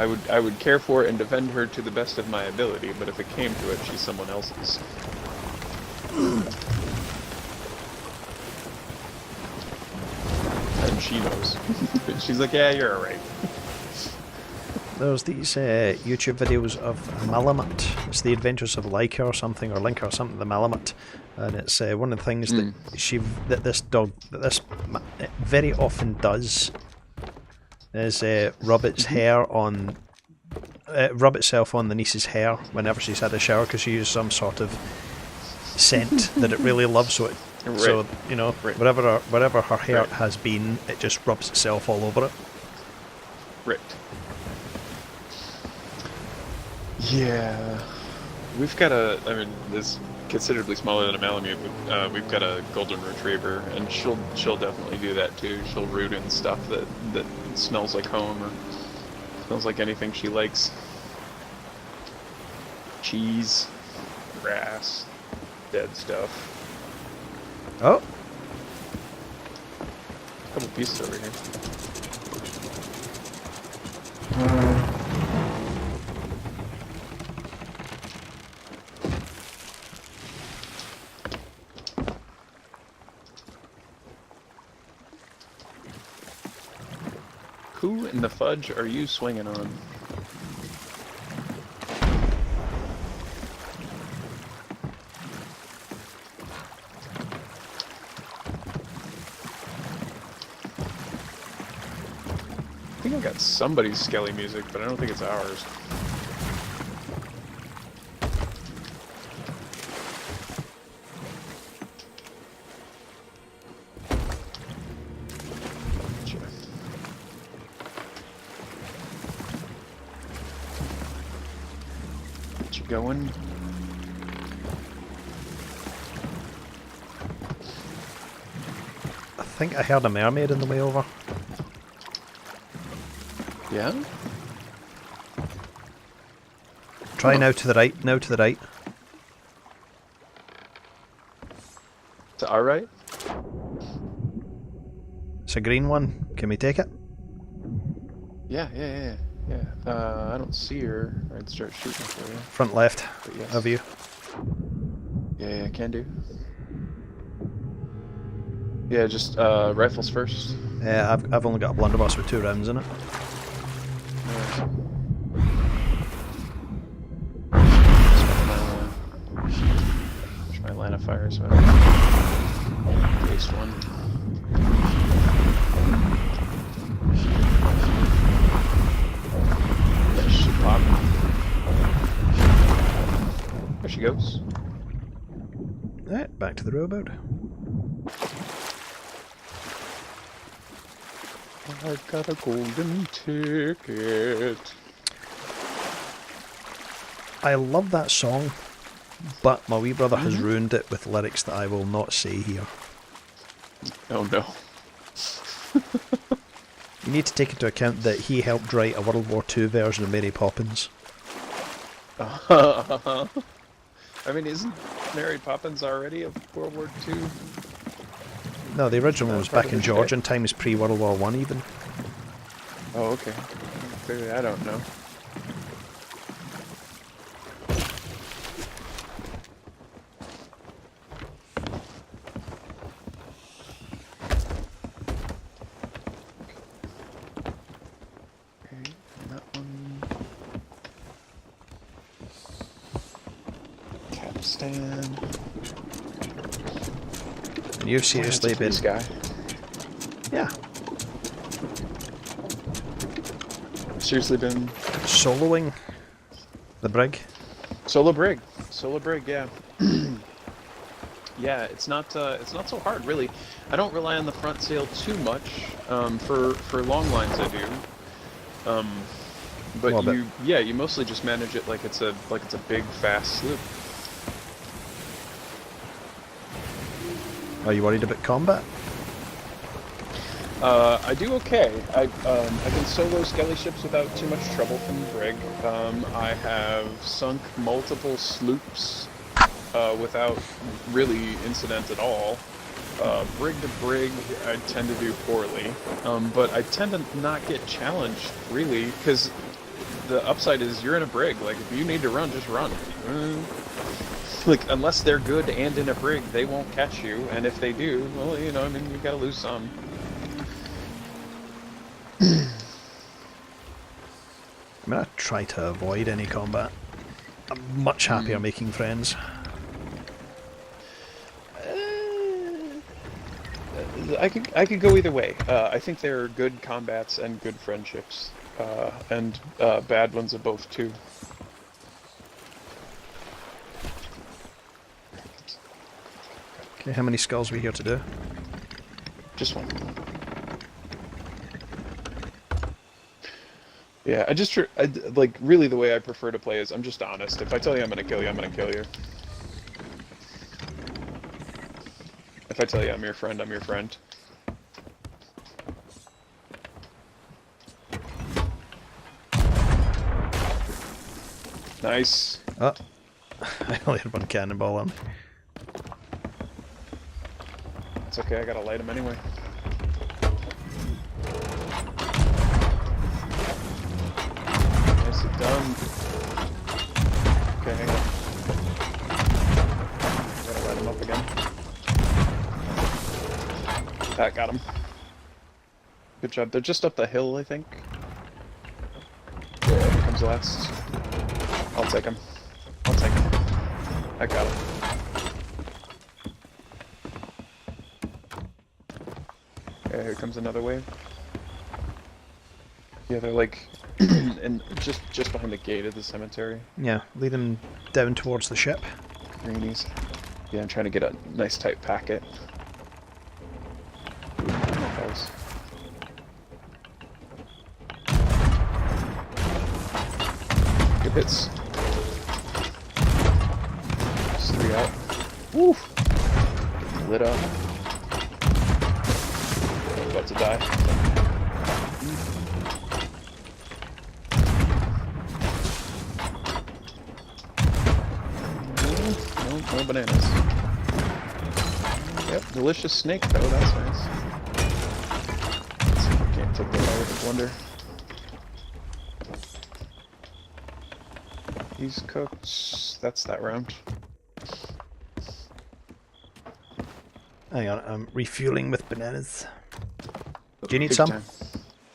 mean, I would care for and defend her to the best of my ability, but if it came to it, she's someone else's. And she knows. She's like, yeah, you're alright. There's these YouTube videos of Malamut. It's the Adventures of Leica or something, or Linka or something, the Malamut. And it's one of the things that this dog very often does is rub itself on the niece's hair whenever she's had a shower, because she uses some sort of scent that it really loves, so it Right. So, you know, Right. wherever her hair Right. has been, it just rubs itself all over it. Right. Yeah. We've got I mean, this considerably smaller than a Malamute, but we've got a golden retriever, and she'll definitely do that too. She'll root in stuff that smells like home or smells like anything she likes. Cheese, grass, dead stuff. Oh, A couple pieces over here. Who in the fudge are you swinging on? I think I got somebody's Skelly music, but I don't think it's ours. Gotcha. Get you going? I think I heard a mermaid on the way over. Yeah? Try now to the right, now to the right. Is it alright? It's a green one. Can we take it? Yeah. I don't see her. I'd start shooting for you. Front left But yes. of you. Yeah, can do. Yeah, just rifles first. Yeah, I've only got a blunderbuss with 2 rounds in it. Try line of fire so I don't waste one. That should pop. There she goes. Alright, back to the rowboat. I've got a golden ticket. I love that song, but my wee brother has ruined it with lyrics that I will not say here. Oh no. You need to take into account that he helped write a World War II version of Mary Poppins. I mean, isn't Mary Poppins already of World War II? No, the original was part back of in the Georgian times, pre-World War One even. Oh, okay. Clearly I don't know. Okay, and that one. Capstan. And you've seriously been... This guy. Yeah. Seriously been Soloing the brig. solo brig, yeah. Yeah, it's not so hard really. I don't rely on the front sail too much. For long lines I do. But Well, you mostly just manage it like it's a big fast sloop. Are you worried about combat? I do okay. I can solo skelly ships without too much trouble from the brig. I have sunk multiple sloops without really incident at all. Brig to brig, I tend to do poorly, but I tend to not get challenged really, because the upside is you're in a brig. Like if you need to run, just run. Like unless they're good and in a brig, they won't catch you, and if they do, well, you know, I mean, you gotta lose some. I mean, I try to avoid any combat. I'm much happier making friends. I could go either way. I think there are good combats and good friendships, and bad ones of both too. Okay, how many skulls are we here to do? Just one. Yeah, like, really the way I prefer to play is I'm just honest. If I tell you I'm gonna kill you, I'm gonna kill you. If I tell you I'm your friend, I'm your friend. Nice. Oh, I only had one cannonball on me. It's okay, I gotta light him anyway. Nicely done. Okay, hang on. Gotta light him up again. That got him. Good job. They're just up the hill, I think. Here comes last. I'll take him. I'll take him. I got him. Okay, here comes another wave. Yeah, they're like, and just behind the gate of the cemetery. Yeah, lead them down towards the ship. Greenies. Yeah, I'm trying to get a nice tight packet. Good hits. Just 3 out. Woo! Lit up. About to die. No bananas. Yep, delicious snake though, that's nice. Let's see if we can't take the light of wonder. He's cooked. That's that round. Hang on, I'm refueling with bananas. Do you need Big some? time.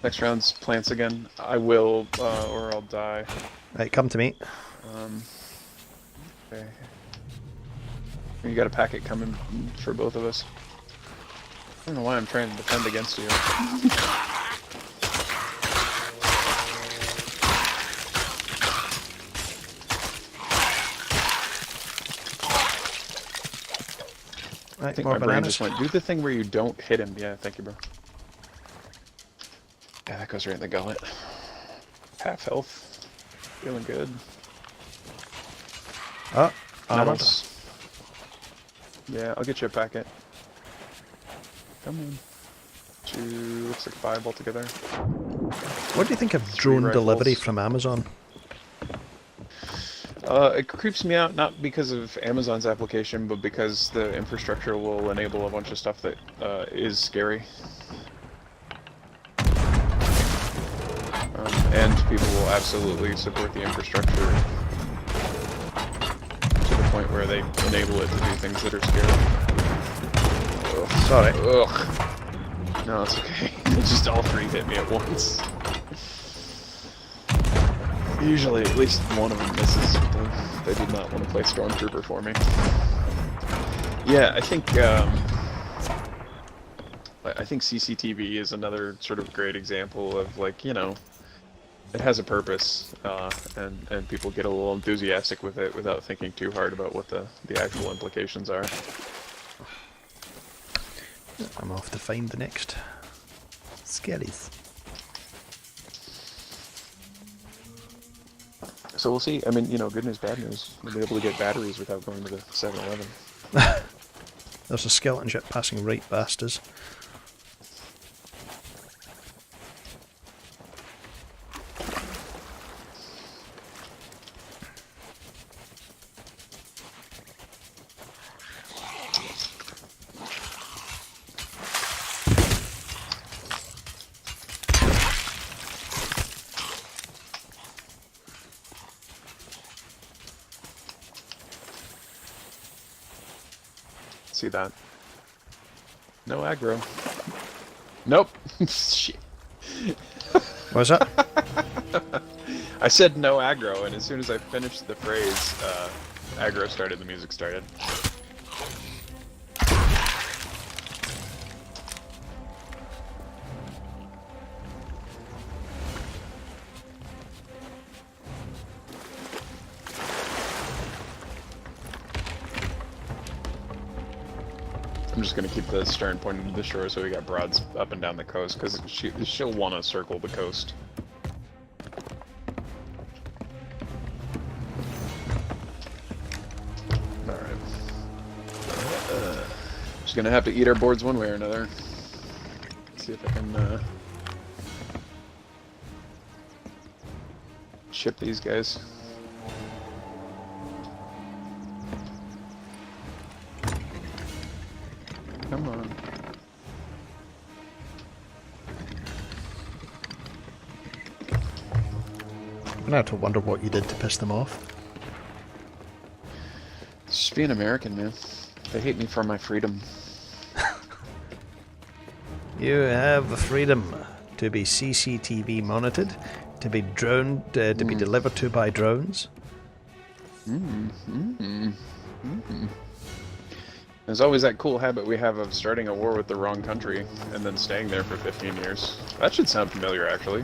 Next round's plants again. I will, or I'll die. Right, come to me. Okay. You got a packet coming for both of us. I don't know why I'm trying to defend against you. I Right, think more my brain bananas. just went, do the thing where you don't hit him. Yeah, thank you, bro. Yeah, that goes right in the gullet. Half health. Feeling good. Oh, armored. Nice. Yeah, I'll get you a packet. Come on. 2, looks like 5 altogether. What do you think of 3 drone delivery rifles. from Amazon? It creeps me out, not because of Amazon's application, but because the infrastructure will enable a bunch of stuff that is scary. And people will absolutely support the infrastructure to the point where they enable it to do things that are scary. Ugh. Sorry. Ugh. No, it's okay. Just all 3 hit me at once. Usually at least one of them misses. They did not want to play Stormtrooper for me. Yeah, I think CCTV is another sort of great example of, like, you know, it has a purpose, and people get a little enthusiastic with it without thinking too hard about what the actual implications are. I'm off to find the next skellies. So we'll see. I mean, you know, good news, bad news. We'll be able to get batteries without going to the 7-Eleven. There's a skeleton ship passing right past us. See that? No aggro. Nope. Shit. What was that? I said no aggro, and as soon as I finished the phrase, aggro started, the music started. I'm just gonna keep the stern pointed to the shore so we got broads up and down the coast, because she'll want to circle the coast. Alright. Just gonna have to eat our boards one way or another. See if I can ship these guys. Come on. I'm gonna have to wonder what you did to piss them off. It's just being American, man. They hate me for my freedom. You have the freedom to be CCTV monitored, to be droned, to be delivered to by drones. There's always that cool habit we have of starting a war with the wrong country and then staying there for 15 years. That should sound familiar, actually.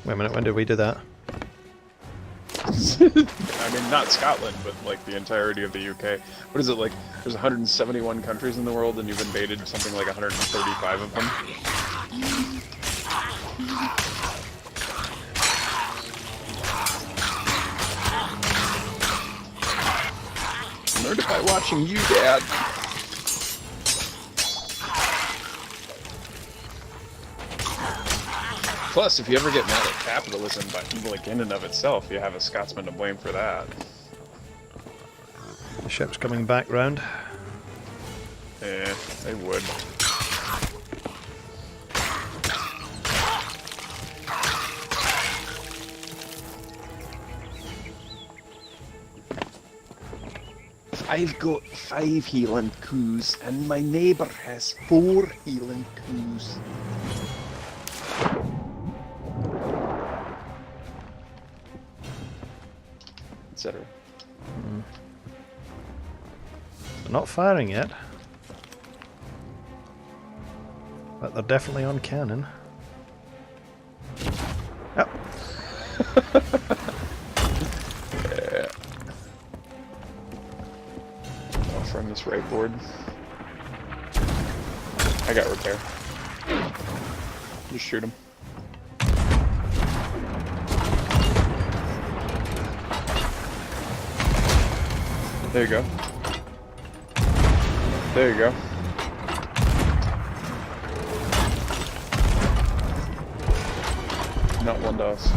Wait a minute, when did we do that? I mean, not Scotland, but like the entirety of the UK. What is it like? There's 171 countries in the world, and you've invaded something like 135 of them. Learned it by watching you, Dad. Plus, if you ever get mad at capitalism, by like in and of itself, you have a Scotsman to blame for that. The ship's coming back round. Yeah, they would. I've got 5 healing coups, and my neighbour has 4 healing coups. Etc. They're not firing yet. But they're definitely on cannon. Yep. Yeah. Oh, from this right board. I got repair. Just shoot him. There you go. There you go. Not one to us.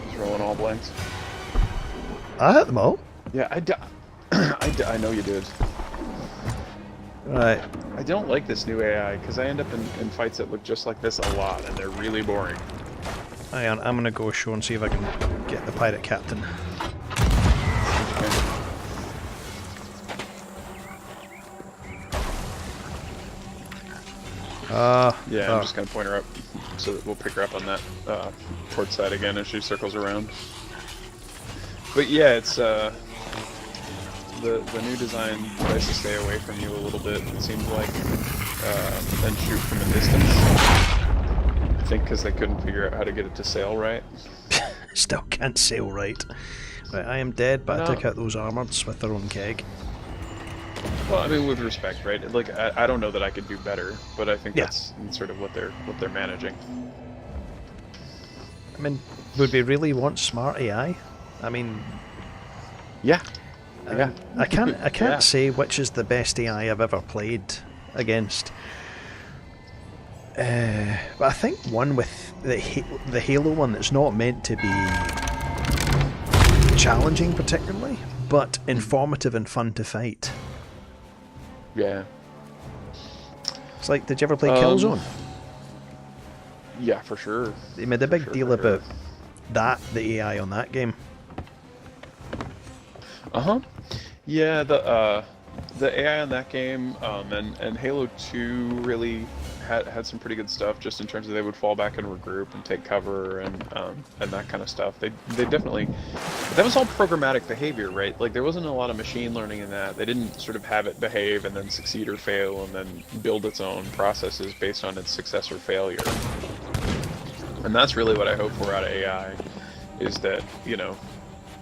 He's rolling all blanks. I hit them all. Yeah, I know you did. Right. I don't like this new AI, because I end up in fights that look just like this a lot, and they're really boring. Hang on, I'm gonna go ashore and see if I can get the pirate captain. Yeah, I'm just gonna point her up, so that we'll pick her up on that port side again as she circles around. But yeah, it's the new design tries to stay away from you a little bit, it seems like, and shoot from a distance. I think because they couldn't figure out how to get it to sail right. Still can't sail right. Right, I am dead, but No. I took out those armoreds with their own keg. Well, I mean, with respect, right? Like, I don't know that I could do better, but I think Yeah. that's sort of what they're managing. I mean, would we really want smart AI? I mean, Yeah. Yeah. I can't Yeah. say which is the best AI I've ever played against. But I think one with the Halo one that's not meant to be challenging particularly, but informative and fun to fight. Yeah. It's like, did you ever play Killzone? Yeah, for sure. They made a big Sure, deal for sure. about the AI on that game. Uh-huh. Yeah, the AI in that game, and Halo 2 really had some pretty good stuff, just in terms of they would fall back and regroup and take cover and that kind of stuff. They definitely, but that was all programmatic behavior, right? Like there wasn't a lot of machine learning in that. They didn't sort of have it behave and then succeed or fail and then build its own processes based on its success or failure. And that's really what I hope for out of AI, is that, you know,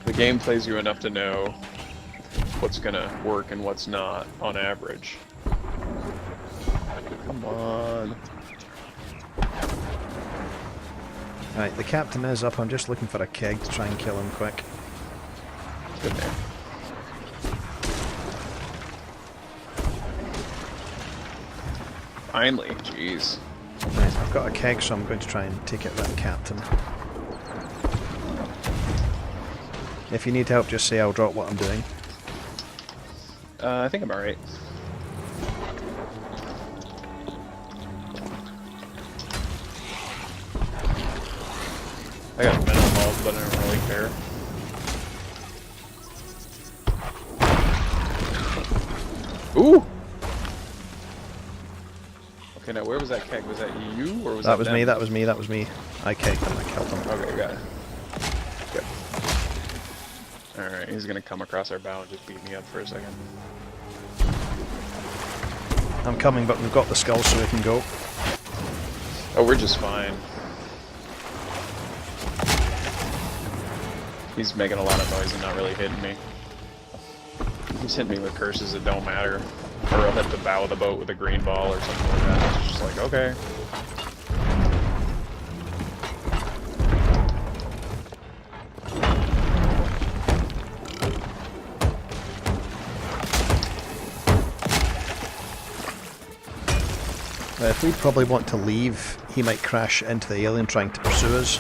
the game plays you enough to know what's gonna work and what's not on average. Come on. Right, the captain is up. I'm just looking for a keg to try and kill him quick. Good man. Finally, jeez. Right, I've got a keg, so I'm going to try and take out that captain. If you need help, just say, I'll drop what I'm doing. I think I'm alright. I got venom balls, but I don't really care. Ooh! Okay, now where was that keg? Was that you, or was that That was them? me, that was me, that was me. I kegged him, I killed him. Okay, got it. Good. Alright, he's gonna come across our bow and just beat me up for a second. I'm coming, but we've got the skull so we can go. Oh, we're just fine. He's making a lot of noise and not really hitting me. He's hitting me with curses that don't matter. Or I'll hit the bow of the boat with a green ball or something like that. It's just like, okay. If we probably want to leave, he might crash into the alien trying to pursue us.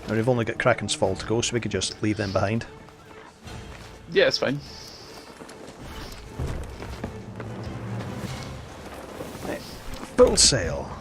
Or we've only got Kraken's Fall to go, so we could just leave them behind. Yeah, it's fine. Full sail.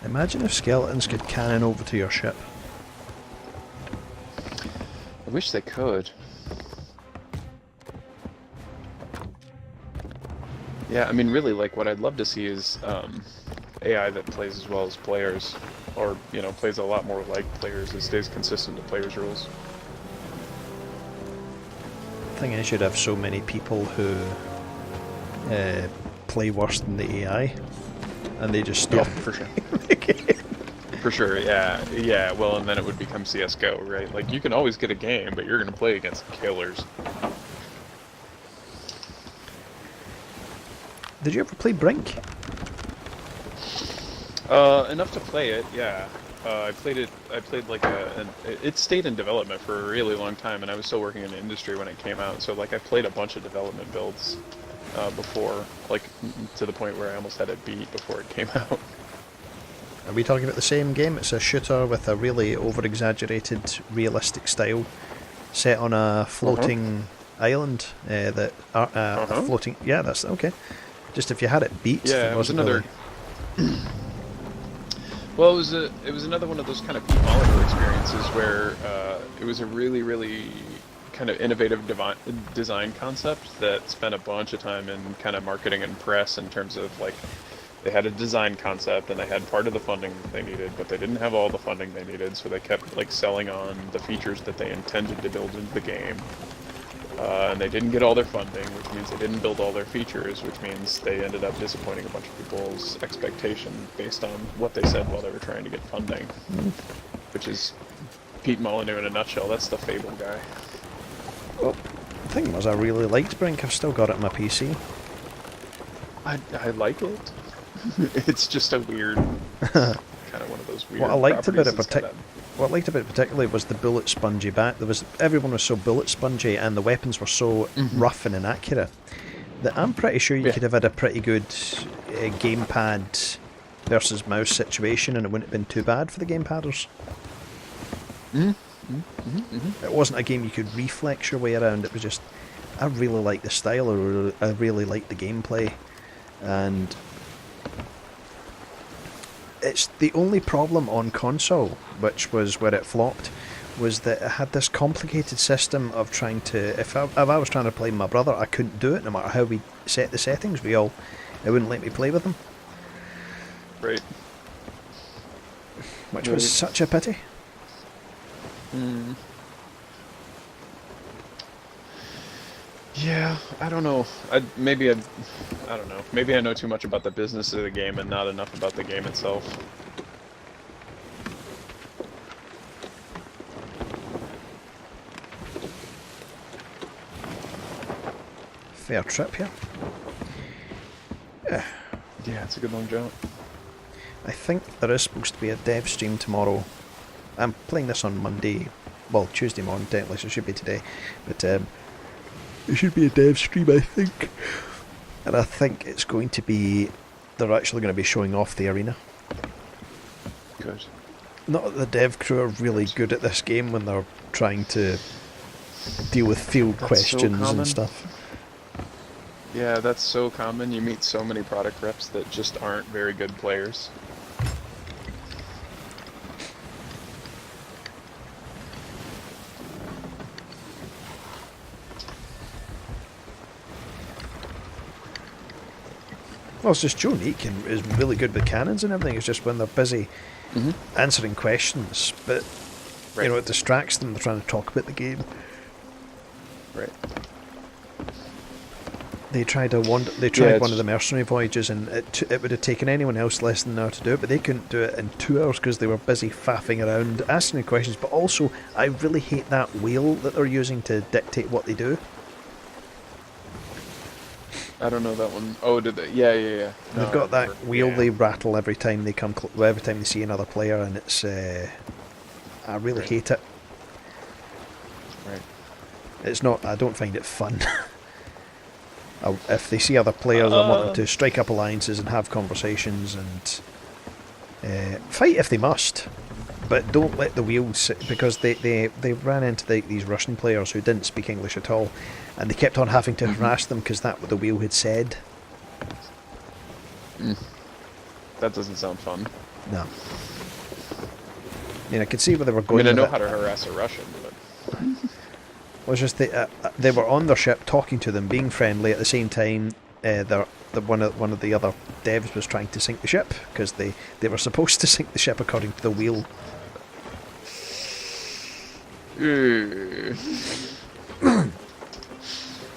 Imagine if skeletons could cannon over to your ship. I wish they could. Yeah, I mean, really, like, what I'd love to see is AI that plays as well as players, or, you know, plays a lot more like players and stays consistent to players' rules. The thing is, you'd have so many people who play worse than the AI, and they just stop. Yeah, for sure. For sure, yeah. Yeah, well, and then it would become CSGO, right? Like, you can always get a game, but you're going to play against killers. Did you ever play Brink? Enough to play it, yeah. I played like it stayed in development for a really long time, and I was still working in the industry when it came out, so like I played a bunch of development builds before, like to the point where I almost had it beat before it came out. Are we talking about the same game? It's a shooter with a really over-exaggerated, realistic style, set on a floating island. A floating. Yeah, that's okay. Just if you had it beat, Yeah, it was another. Really... Well, it was another one of those kind of Pete Molyneux experiences where it was a really, really kind of innovative design concept that spent a bunch of time in kind of marketing and press in terms of like. They had a design concept and they had part of the funding that they needed, but they didn't have all the funding they needed, so they kept like selling on the features that they intended to build into the game. And they didn't get all their funding, which means they didn't build all their features, which means they ended up disappointing a bunch of people's expectation based on what they said while they were trying to get funding. Which is Pete Molyneux in a nutshell. That's the Fable guy. Well, the thing was, I really liked Brink. I've still got it on my PC. I like it. It's just a weird, kind of one of those weird. What I liked about it particularly was the bullet spongy back. Everyone was so bullet spongy, and the weapons were so rough and inaccurate that I'm pretty sure you could have had a pretty good gamepad versus mouse situation, and it wouldn't have been too bad for the gamepadders. It wasn't a game you could reflex your way around. It was just, I really like the style, I really like the gameplay, and it's the only problem on console, which was where it flopped, was that it had this complicated system of trying to, if I was trying to play with my brother, I couldn't do it no matter how we set the settings. It wouldn't let me play with him. Right. Which was such a pity. Yeah, I don't know. I don't know. Maybe I know too much about the business of the game and not enough about the game itself. Fair trip here. Yeah, it's a good long jump. I think there is supposed to be a dev stream tomorrow. I'm playing this on Monday, well, Tuesday morning technically, so it should be today. But there should be a dev stream, I think. And I think it's going to be, they're actually going to be showing off the arena. Good. Not that the dev crew are really good at this game when they're trying to deal with field questions and stuff. Yeah, that's so common. You meet so many product reps that just aren't very good players. Well, it's just Joe Neek and is really good with cannons and everything. It's just when they're busy answering questions, but you know, it distracts them. They're trying to talk about the game. Right. They tried one of the mercenary voyages, and it would have taken anyone else less than an hour to do it, but they couldn't do it in 2 hours because they were busy faffing around, asking questions. But also, I really hate that wheel that they're using to dictate what they do. I don't know that one. Oh, did they? Yeah. No, They've got that wheel they rattle every time they come, every time they see another player, and it's. I really hate it. Right. It's not. I don't find it fun. If they see other players, I want them to strike up alliances and have conversations and fight if they must, but don't let the wheels sit, because they ran into these Russian players who didn't speak English at all, and they kept on having to harass them because that's what the wheel had said. That doesn't sound fun. No. I mean, I could see where they were going. I know how to harass a Russian, but... It was just they were on their ship talking to them, being friendly at the same time. One of the other devs was trying to sink the ship because they were supposed to sink the ship according to the wheel.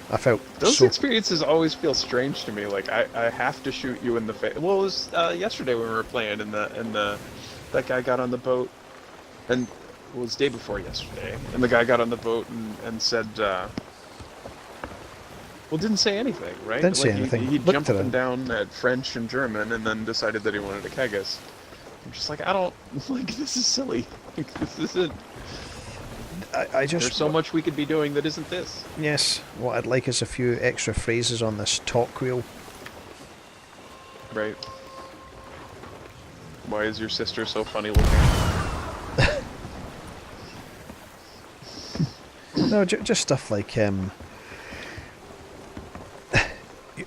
I felt those experiences always feel strange to me. Like I have to shoot you in the face. Well, it was yesterday when we were playing, and that guy got on the boat, and it was day before yesterday, and the guy got on the boat and said, well, didn't say anything, right? Didn't say anything. He jumped up and down at French and German, and then decided that he wanted to keg us. I'm just like, I don't, like, this is silly. Like, this isn't... There's so much we could be doing that isn't this. Yes, what I'd like is a few extra phrases on this talk wheel. Right. Why is your sister so funny looking? No, just stuff like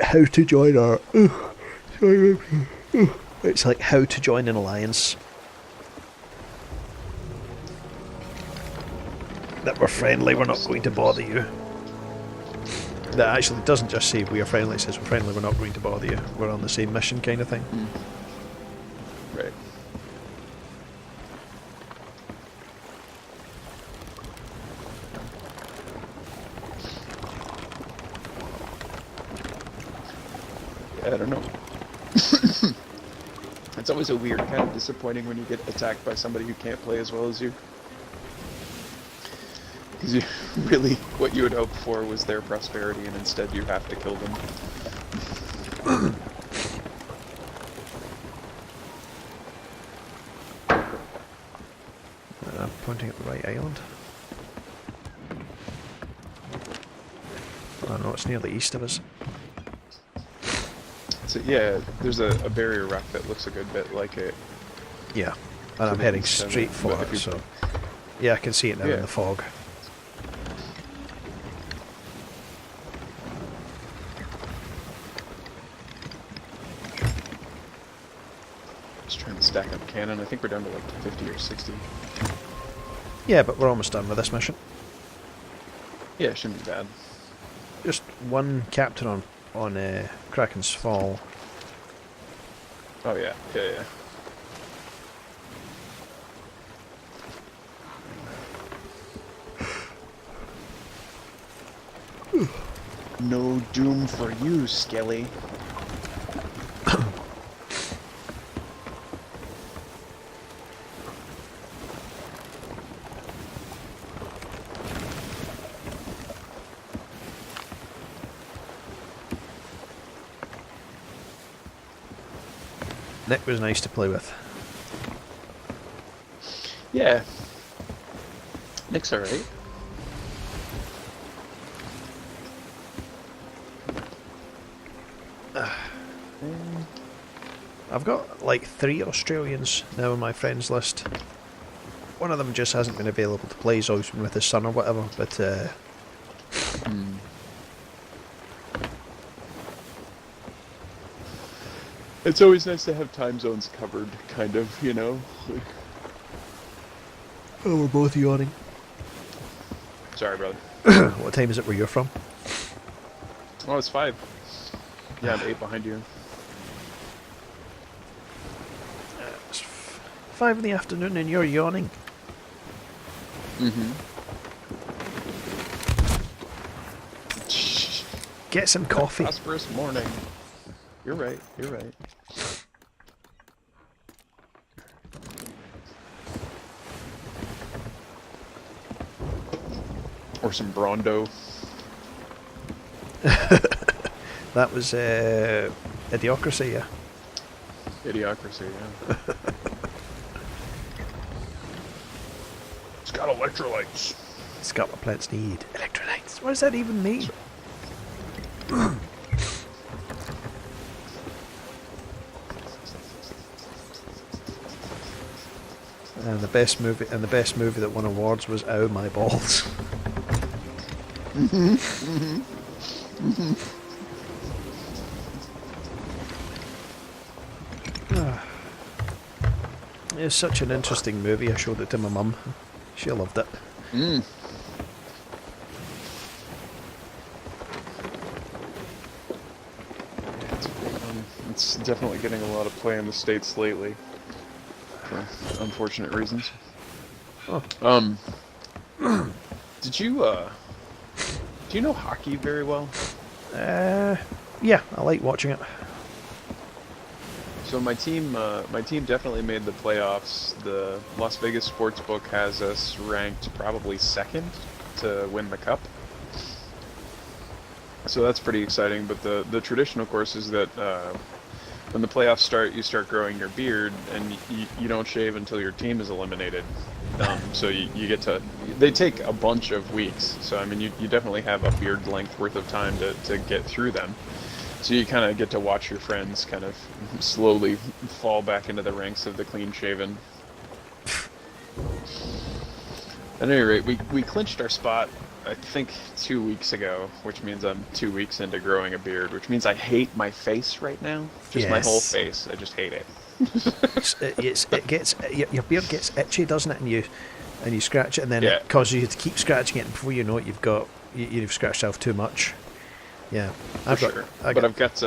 how to join our. It's like how to join an alliance. That we're friendly, we're not going to bother you. That actually doesn't just say we are friendly, it says we're friendly, we're not going to bother you. We're on the same mission kind of thing. Right. I don't know. It's always a weird, kind of disappointing when you get attacked by somebody who can't play as well as you. Because really, what you had hoped for was their prosperity, and instead you have to kill them. I'm pointing at the right island. Oh no, it's nearly east of us. It's So yeah, there's a barrier rock that looks a good bit like it. Yeah, and I'm the heading east of straight it, for but if it, you- so... Yeah, I can see it now Yeah. in the fog. Just trying to stack up cannon. I think we're down to like 50 or 60. Yeah, but we're almost done with this mission. Yeah, it shouldn't be bad. Just one captain on Kraken's Fall. Oh yeah, yeah. No doom for you, Skelly. Nick was nice to play with. Yeah. Nick's alright. I've got like 3 Australians now on my friends list. One of them just hasn't been available to play, he's always been with his son or whatever, but It's always nice to have time zones covered, kind of, you know? Like, oh, we're both yawning. sorry, brother. What time is it where you're from? Oh, it's 5. Yeah, I'm 8 behind you. It's 5 in the afternoon and you're yawning. Mm-hmm. Get some coffee. Prosperous morning. You're right, you're right. Or some Brondo. That was Idiocracy, yeah. Idiocracy, yeah. It's got electrolytes. It's got what plants need. Electrolytes. What does that even mean? And the best movie that won awards was Ow My Balls. It's such an interesting movie. I showed it to my mum. She loved it. Mm. It's definitely getting a lot of play in the States lately. For unfortunate reasons. Oh. Did you, do you know hockey very well? Yeah, I like watching it. So my team definitely made the playoffs. The Las Vegas Sportsbook has us ranked probably 2nd to win the cup. So that's pretty exciting, but the tradition, of course, is that when the playoffs start, you start growing your beard, and you don't shave until your team is eliminated. So you get to... They take a bunch of weeks, so I mean, you definitely have a beard length worth of time to get through them. So you kind of get to watch your friends kind of slowly fall back into the ranks of the clean-shaven. At any rate, we clinched our spot, I think, 2 weeks ago, which means I'm 2 weeks into growing a beard, which means I hate my face right now. Just my whole Yes. face. I just hate it. It gets your beard gets itchy, doesn't it? And you scratch it, and then Yeah. it causes you to keep scratching it. And before you know it, you've scratched yourself too much. Yeah, For sure. But I've got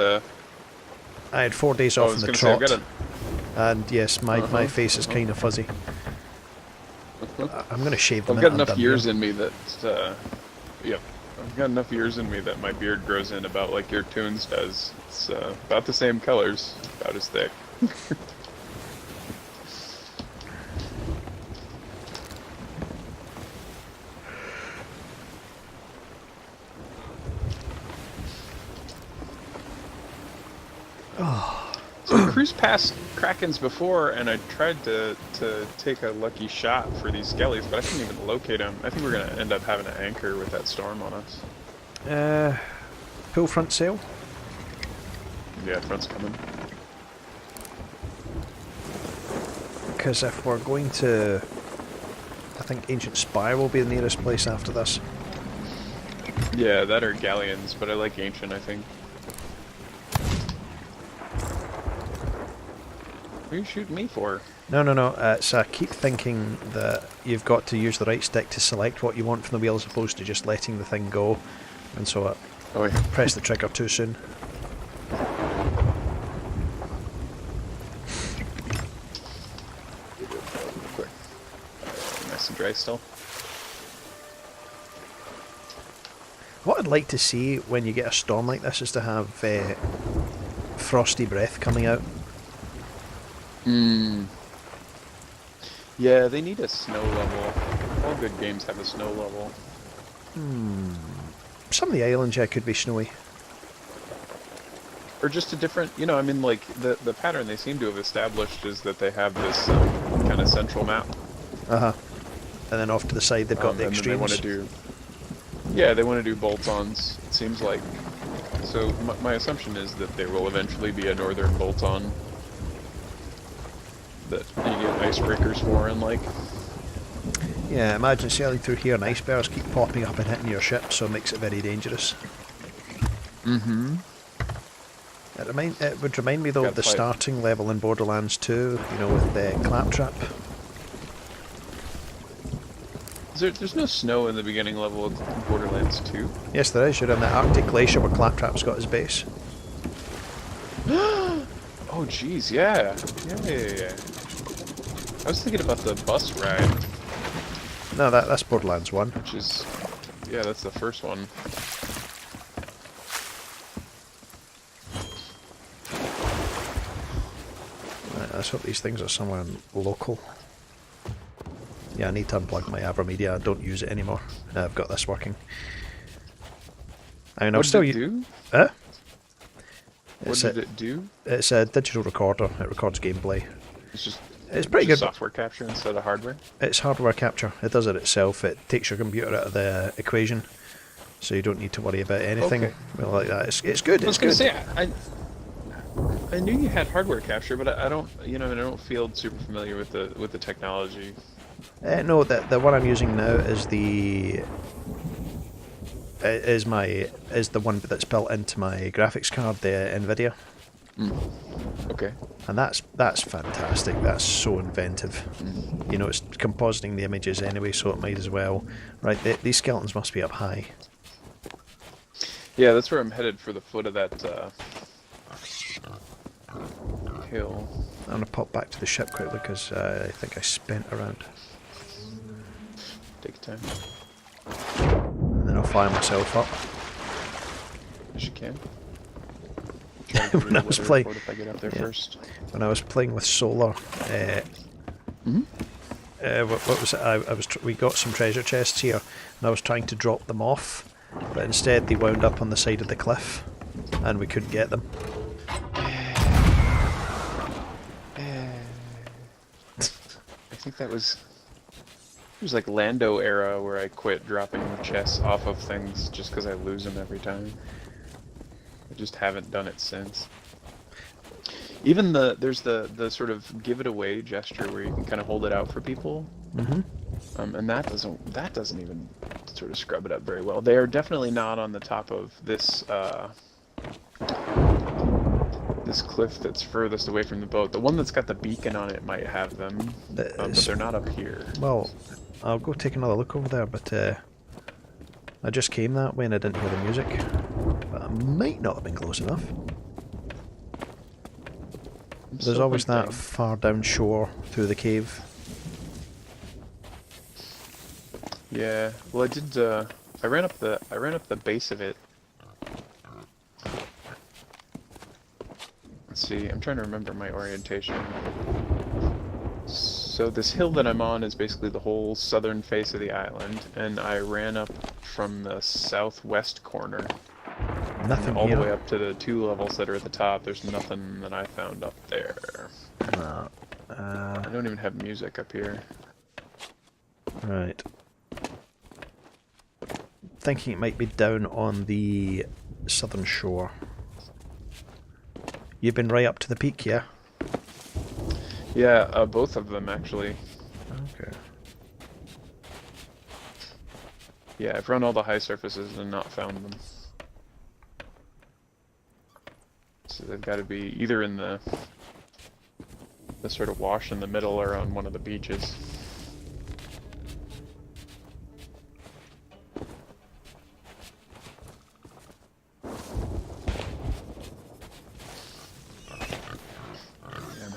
I had 4 days I off was in the gonna say, trot, and yes, my Uh-huh, face is kind of fuzzy. I'm going to shave them. I've got enough years in me that, yep. I've got enough years in me that my beard grows in about like your Toons does. It's about the same colors, about as thick. So I cruised past Krakens before, and I tried to take a lucky shot for these skellies, but I couldn't even locate them. I think we're going to end up having to anchor with that storm on us. Pull front sail. Yeah, front's coming. Because if we're going to... I think Ancient Spire will be the nearest place after this. Yeah, that or galleons, but I like ancient, I think. What are you shooting me for? No, no, no. It's I keep thinking that you've got to use the right stick to select what you want from the wheel as opposed to just letting the thing go. And so I Oh yeah. press the trigger too soon. Quick. Nice and dry still. What I'd like to see when you get a storm like this is to have frosty breath coming out. Yeah, they need a snow level. All good games have a snow level. Some of the islands, yeah, could be snowy. Or just a different, you know, I mean, like, the pattern they seem to have established is that they have this kind of central map. Uh-huh. And then off to the side they've got the and then extremes. they want to do... Yeah, they want to do bolt-ons, it seems like. So my assumption is that there will eventually be a northern bolt-on that you get icebreakers for and like. Yeah, imagine sailing through here and icebergs keep popping up and hitting your ship, so it makes it very dangerous. Mm-hmm. It would remind me though of the Fight. starting level in Borderlands 2, you know, with the claptrap. There's no snow in the beginning level of Borderlands 2? Yes, there is. You're in the Arctic glacier where Claptrap's got his base. Oh, jeez, yeah. Yeah. I was thinking about the bus ride, No, that's Borderlands 1. which is... Yeah, that's the first one. Right, let's hope these things are somewhere local. Yeah, I need to unplug my Avermedia. I don't use it anymore. Now I've got this working. I mean, I'll What still did it do? Huh? What did it do? It's a digital recorder. It records gameplay. It's pretty good. Software capture instead of hardware? It's hardware capture. It does it itself. It takes your computer out of the equation, so you don't need to worry about anything. Okay. Well, like that. It's good. I was It's gonna good. say, I knew you had hardware capture, but I don't, you know, I don't feel super familiar with the technology. No, the one I'm using now is the the one that's built into my graphics card, the Nvidia, Okay. and that's fantastic. That's so inventive. You know, it's compositing the images anyway, so it might as well. Right, these skeletons must be up high. Yeah, that's where I'm headed for the foot of that hill. I'm gonna pop back to the ship quickly because I think I spent around. Take your time, And then I'll fire myself up. as you can. When I was playing, If I get up there yeah. first. When I was playing with solar, what was it? We got some treasure chests here, and I was trying to drop them off, but instead they wound up on the side of the cliff, and we couldn't get them. I think that was... It was like Lando era where I quit dropping chests off of things just because I lose them every time. I just haven't done it since. Even there's the sort of give it away gesture where you can kind of hold it out for people, and that doesn't even sort of scrub it up very well. They are definitely not on the top of this this cliff that's furthest away from the boat. The one that's got the beacon on it might have them, but they're not up here. Well, I'll go take another look over there, but I just came that way and I didn't hear the music, but I might not have been close enough. There's always that far down shore through the cave. Yeah, well, I did. I ran up the base of it. Let's see. I'm trying to remember my orientation. So this hill that I'm on is basically the whole southern face of the island, and I ran up from the southwest corner. Nothing all here. the way up to the 2 levels that are at the top. There's nothing that I found up there. No. I don't even have music up here. Right. Thinking it might be down on the southern shore. You've been right up to the peak, yeah? Yeah, both of them actually. Okay. Yeah, I've run all the high surfaces and not found them. So they've got to be either in the sort of wash in the middle or on one of the beaches.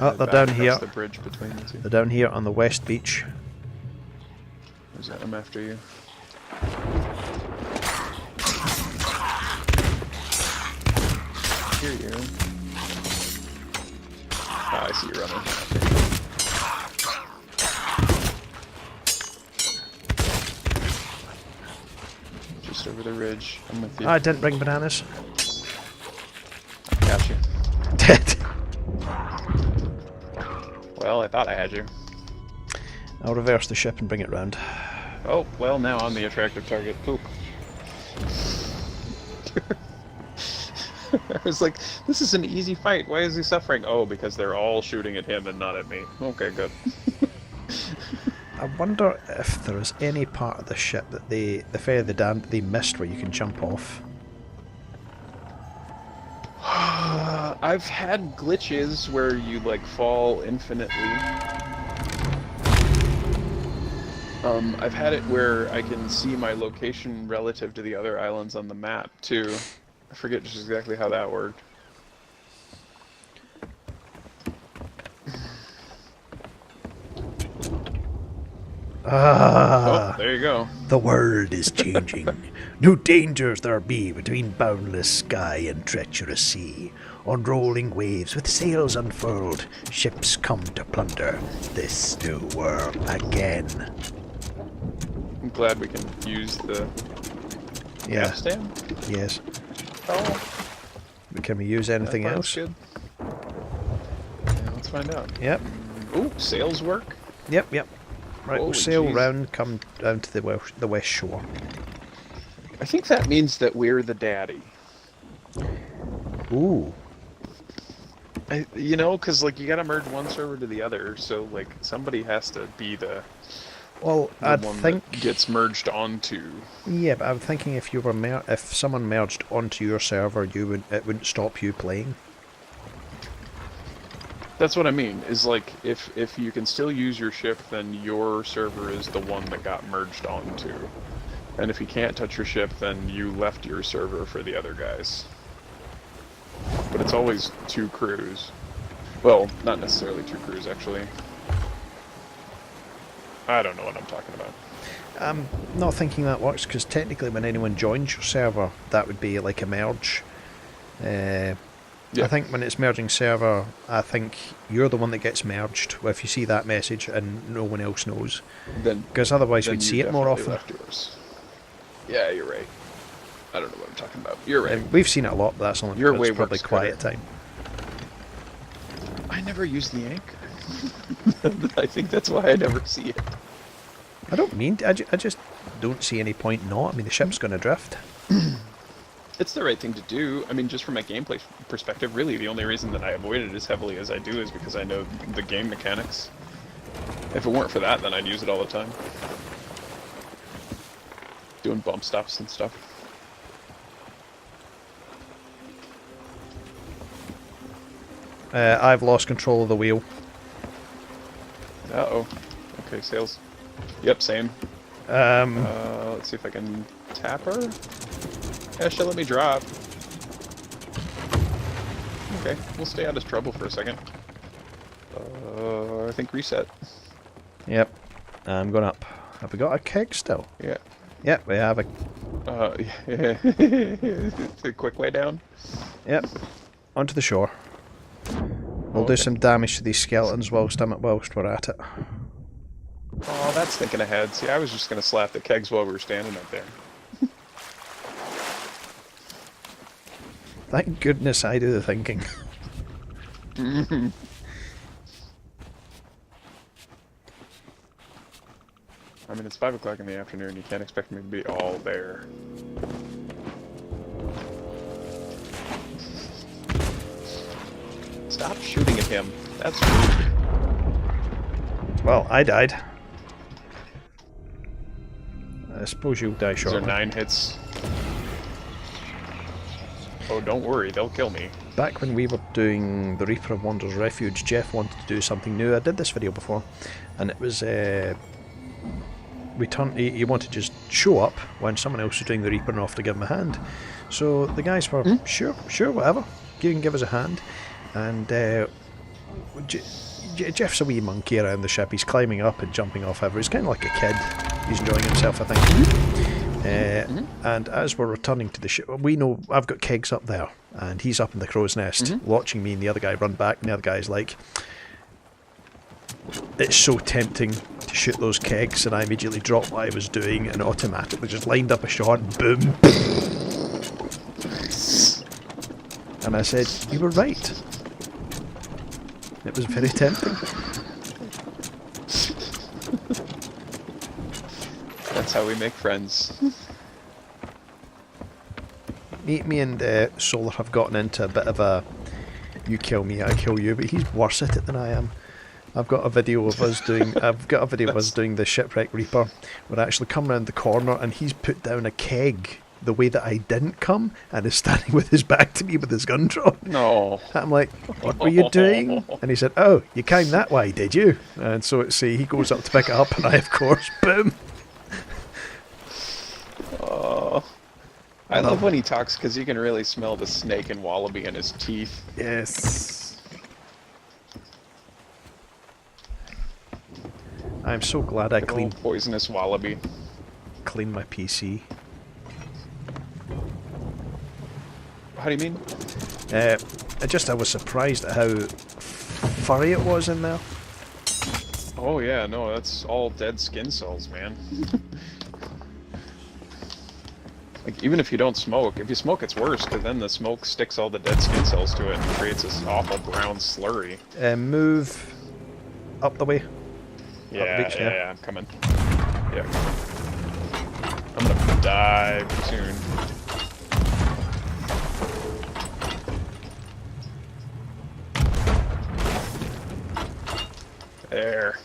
Oh, they're down here. The bridge between the two. They're down here on the west beach. Where's that? I'm after you. Here you. Ah, I see you running. Just over the ridge. I'm with you. I didn't bring bananas. Got you. Dead. Well, I thought I had you. I'll reverse the ship and bring it round. Oh, well, now I'm the attractive target. Poop. I was like, this is an easy fight. Why is he suffering? Oh, because they're all shooting at him and not at me. Okay, good. I wonder if there is any part of the ship that the further down they missed where you can jump off. I've had glitches where you like fall infinitely. I've had it where I can see my location relative to the other islands on the map too. I forget just exactly how that worked. Ah, Oh, there you go. the world is changing. New dangers there be between boundless sky and treacherous sea. On rolling waves with sails unfurled, ships come to plunder this new world again. I'm glad we can use the Yeah, capstan. yes. Oh, Can we use anything that else? part's good. Yeah, let's find out. Yep, Ooh, sails work. yep. Right, we'll Holy sail jeez. round, come down to the west shore. I think that means that we're the daddy. Ooh. You know, because like you gotta merge one server to the other, so like somebody has to be the Well, I'd one think. that gets merged onto. Yeah, but I'm thinking if you were if someone merged onto your server, it wouldn't stop you playing. That's what I mean. Is like if you can still use your ship, then your server is the one that got merged onto, and if you can't touch your ship, then you left your server for the other guys. But it's always 2 crews. Well, not necessarily 2 crews actually. I don't know what I'm talking about. I'm not thinking that works because technically, when anyone joins your server, that would be like a merge. Yeah. I think when it's merging server, I think you're the one that gets merged if you see that message and no one else knows. Then Because otherwise then we'd you see it more definitely often. left yours. Yeah, you're right. I don't know what I'm talking about. You're right. We've seen it a lot, but that's only Your because way it's probably works quiet better. time. I never use the anchor. I think that's why I never see it. I don't mean to, I just don't see any point not. I mean, the ship's going to drift. It's the right thing to do. I mean, just from a gameplay perspective, really, the only reason that I avoid it as heavily as I do is because I know the game mechanics. If it weren't for that, then I'd use it all the time. Doing bump stops and stuff. I've lost control of the wheel. Uh-oh. Okay, sails. Yep, same. Let's see if I can tap her. Yeah, she'll let me drop. Okay, we'll stay out of trouble for a second. I think reset. Yep. I'm going up. Have we got a keg still? Yeah. Yep, we have a... Yeah. It's a quick way down. Yep. Onto the shore. We'll do Okay. some damage to these skeletons whilst we're at it. Oh, that's thinking ahead. See, I was just gonna slap the kegs while we were standing up there. Thank goodness I do the thinking. I mean, it's 5 o'clock in the afternoon. You can't expect me to be all there. Stop shooting at him. That's rude. Well, I died. I suppose you'll die These shortly. are 9 hits. Oh, don't worry, they'll kill me. Back when we were doing the Reaper of Wander's Refuge, Jeff wanted to do something new. I did this video before, and it was he wanted to just show up when someone else was doing the Reaper and offer to give him a hand. So the guys were sure, whatever. You can give us a hand. And Jeff's a wee monkey around the ship. He's climbing up and jumping off ever. He's kind of like a kid. He's enjoying himself, I think. And as we're returning to the ship, we know I've got kegs up there, and he's up in the crow's nest watching me and the other guy run back, and the other guy's like, it's so tempting to shoot those kegs, and I immediately dropped what I was doing and automatically just lined up a shot, boom. And I said, you were right. It was very tempting. That's how we make friends. Me and Solar have gotten into a bit of a you kill me, I kill you, but he's worse at it than I am. I've got a video of us doing the Shipwreck Reaper where I actually come around the corner and he's put down a keg the way that I didn't come and is standing with his back to me with his gun drawn. No. I'm like, what were you doing? And he said, oh, you came that way, did you? And so he goes up to pick it up and I, of course, boom. Oh. I love when he talks because you can really smell the snake and wallaby in his teeth. Yes. I'm so glad I cleaned Poisonous wallaby. my PC. How do you mean? I was surprised at how furry it was in there. Oh yeah, no, that's all dead skin cells, man. Like, even if you don't smoke, if you smoke it's worse, because then the smoke sticks all the dead skin cells to it and creates this awful brown slurry. Move up the way. Yeah, I'm coming. Yeah, I'm gonna die soon. There.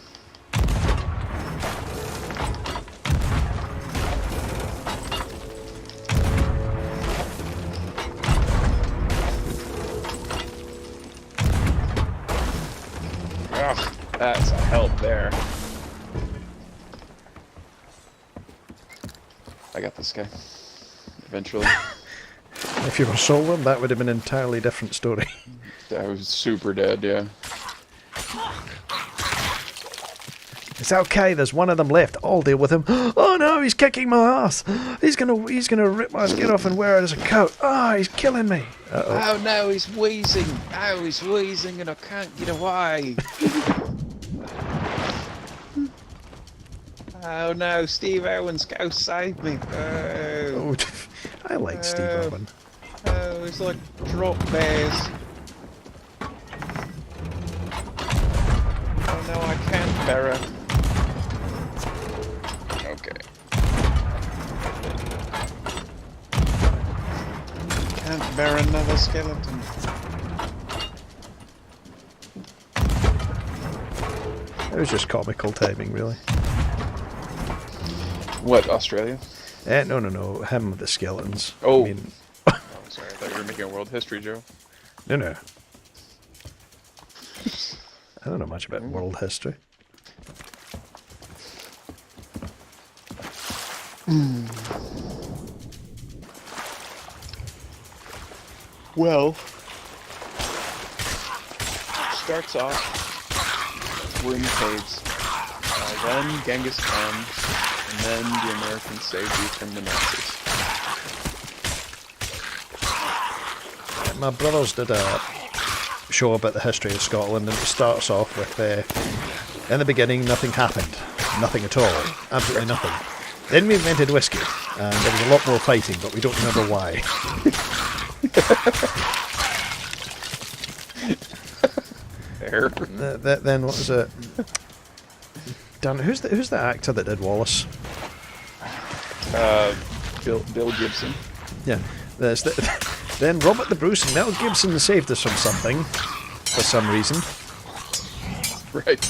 Ugh, that's a help there. I got this guy. Eventually. If you were solo, that would have been an entirely different story. I was super dead, yeah. It's okay, there's one of them left. I'll deal with him. Oh no, he's kicking my ass. He's gonna rip my skin off and wear it as a coat. Oh, he's killing me. Oh no, he's wheezing. Oh, he's wheezing and I can't get away. Oh no, Steve Owens, go save me. Oh, I like Steve Irwin. Oh, he's like drop bears. Oh no, I can't bear it. Okay. Can't bear another skeleton. It was just comical timing, really. What, Australia? No, him with the skeletons. Oh. I mean, Oh, sorry, I thought you were making a world history joke. no. I don't know much about world history. Well, starts off, we're in the caves, then Genghis Khan, and then the Americans saved you from the Nazis. My brothers did a show about the history of Scotland, and it starts off with, in the beginning, nothing happened. Nothing at all. Absolutely nothing. Then we invented whiskey, and there was a lot more fighting, but we don't remember why. Fair. Then what was it? Dan, who's the actor that did Wallace? Bill Gibson. Yeah. Then Robert the Bruce and Mel Gibson saved us from something. for some reason. Right.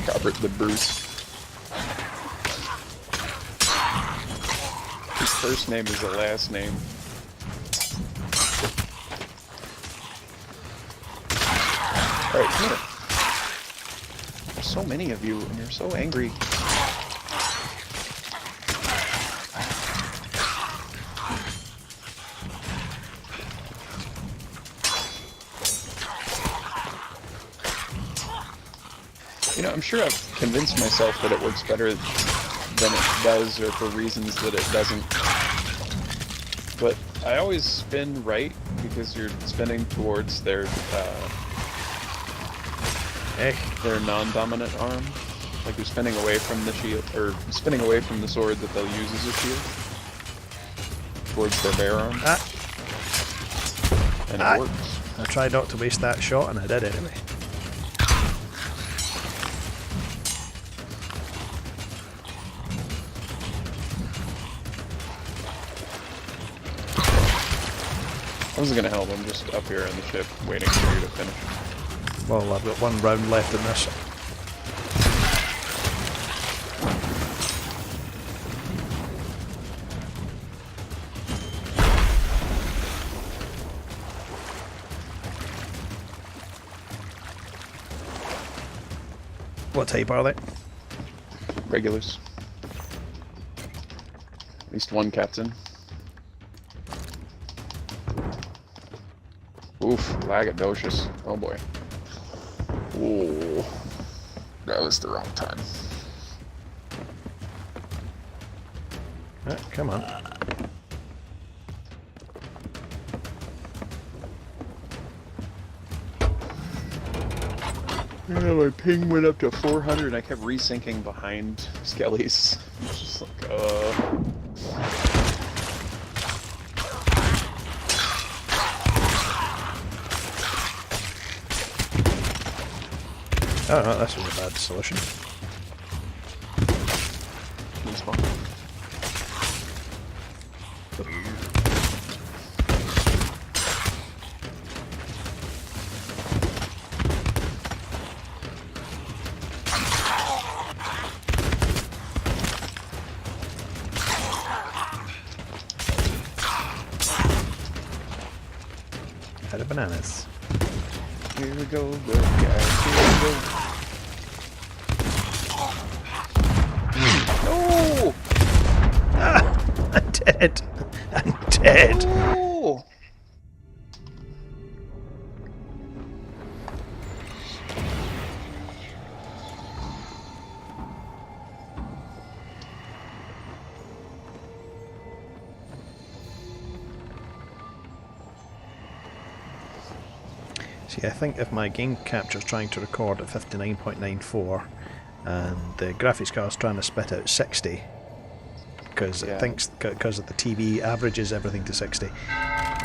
Robert the Bruce. His first name is the last name. Alright, come here. There's so many of you, and you're so angry. You know, I'm sure I've convinced myself that it works better than it does, or for reasons that it doesn't. But I always spin right because you're spinning towards their non-dominant arm. Like you're spinning away from the shield, or spinning away from the sword that they'll use as a shield. Towards their bare arm. And it works. I tried not to waste that shot, and I did anyway. I wasn't gonna help, I'm just up here in the ship waiting for you to finish. Well, I've got one round left in this. What type are they? Regulars. At least one captain. Oof, lagadocious. Oh boy. Ooh. That was the wrong time. Come on. Yeah, my ping went up to 400 and I kept resyncing behind Skelly's. It's just like, Oh no, this was a bad solution. Respawn. Out of bananas. Here we go, good guys. Here we go. No! I'm dead. I'm dead. Oh! See, I think if my game capture's trying to record at 59.94 and the graphics card's trying to spit out 60, because it thinks, because of the TV averages everything to 60,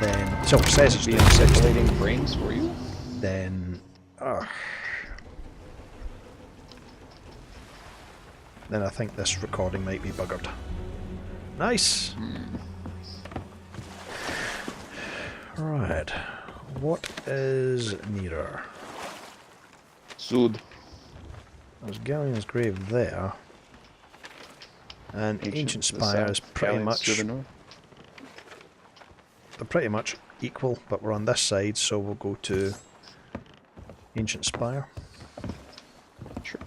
then, so it says it's doing 60. Circulating frames for you? Then I think this recording might be buggered. Nice! Right. What is nearer? Sud. There's Galleon's grave there. And Ancient Spire is pretty much... to the north. They're pretty much equal, but we're on this side, so we'll go to Ancient Spire. Sure.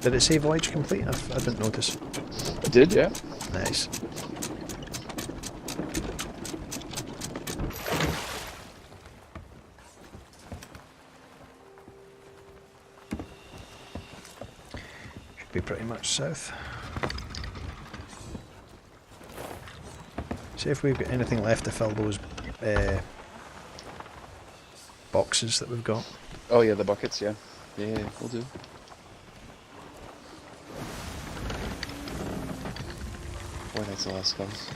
Did it say voyage complete? I didn't notice. It did, yeah. Nice. Should be pretty much south. See if we've got anything left to fill those boxes that we've got. Oh yeah, the buckets, yeah. Yeah, we'll do. Boy, that's a lot of skulls.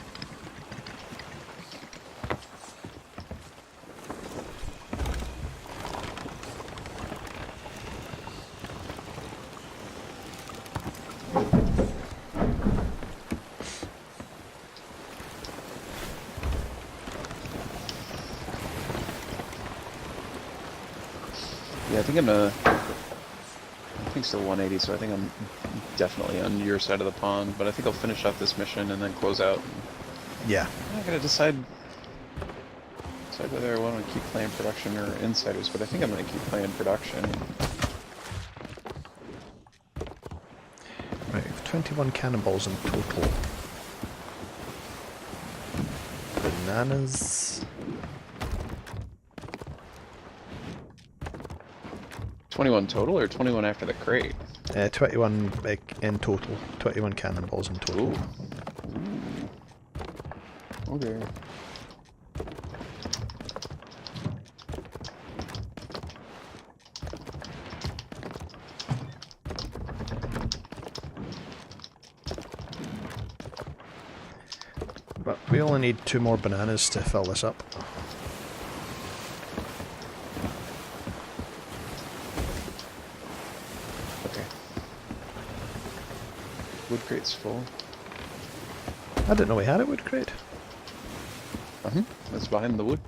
Yeah, I think I think still 180, so I think I'm definitely on your side of the pond, but I think I'll finish off this mission and then close out. Yeah. I gotta decide whether I want to keep playing production or insiders, but I think I'm gonna keep playing production. Right, we have 21 cannonballs in total. Bananas. 21 total or 21 after the crate? 21 in total. 21 cannonballs in total. Ooh. Okay. But we only need 2 more bananas to fill this up. Okay. Wood crate's full. I didn't know we had a wood crate. That's behind the wood.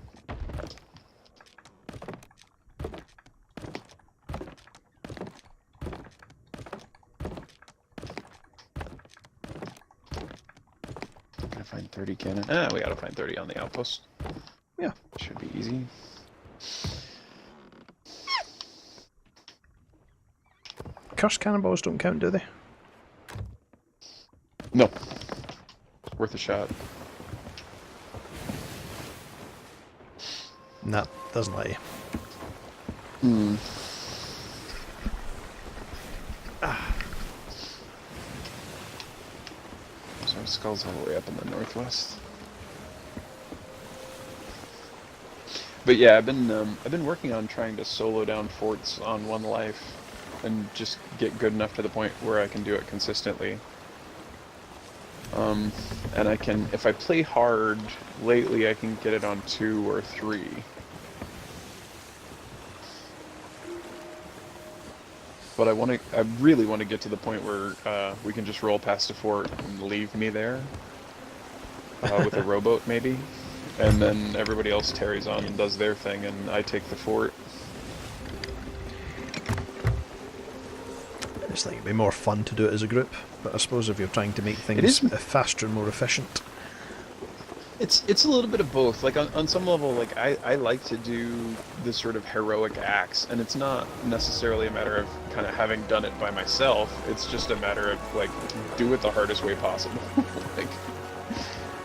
Gotta find 30 cannon. We gotta find 30 on the outpost. Yeah. Should be easy. Cursed cannonballs don't count, do they? No. Worth a shot. Nah, doesn't let you. So our skull's all the way up in the northwest. But yeah, I've been working on trying to solo down forts on One Life and just get good enough to the point where I can do it consistently. And I can, if I play hard, lately I can get it on 2 or 3. But I really want to get to the point where we can just roll past a fort and leave me there. With a rowboat maybe. And then everybody else tarries on and does their thing and I take the fort. It's like it'd be more fun to do it as a group, but I suppose if you're trying to make things faster and more efficient. It's a little bit of both. Like on some level, like I like to do this sort of heroic acts, and it's not necessarily a matter of kind of having done it by myself. It's just a matter of like do it the hardest way possible. Like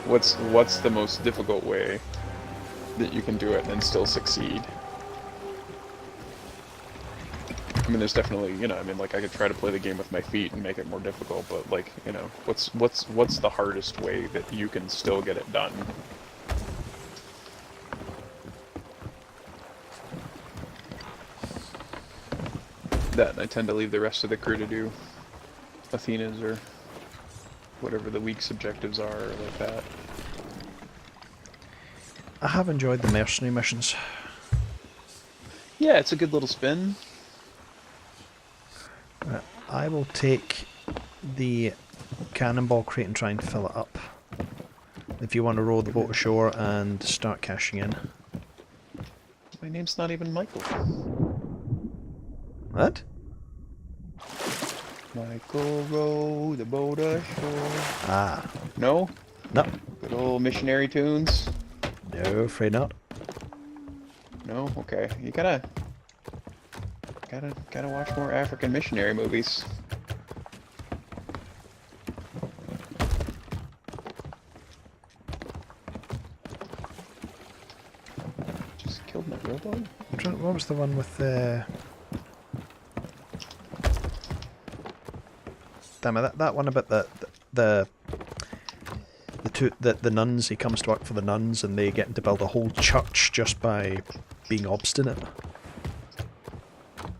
what's the most difficult way that you can do it and still succeed? I mean, there's definitely, you know, I mean, like I could try to play the game with my feet and make it more difficult, but like, you know, what's the hardest way that you can still get it done? That, and I tend to leave the rest of the crew to do Athena's or whatever the week's objectives are, or like that. I have enjoyed the mercenary missions. Yeah, it's a good little spin. I will take the cannonball crate and try and fill it up. If you want to row the boat ashore and start cashing in. My name's not even Michael. What? Michael, row the boat ashore. Ah. No? No. Good old missionary tunes? No, afraid not. No? Okay. You gotta watch more African missionary movies. Just killed my robot? What was the one with the... Damn it, that one about the nuns. He comes to work for the nuns and they get him to build a whole church just by being obstinate.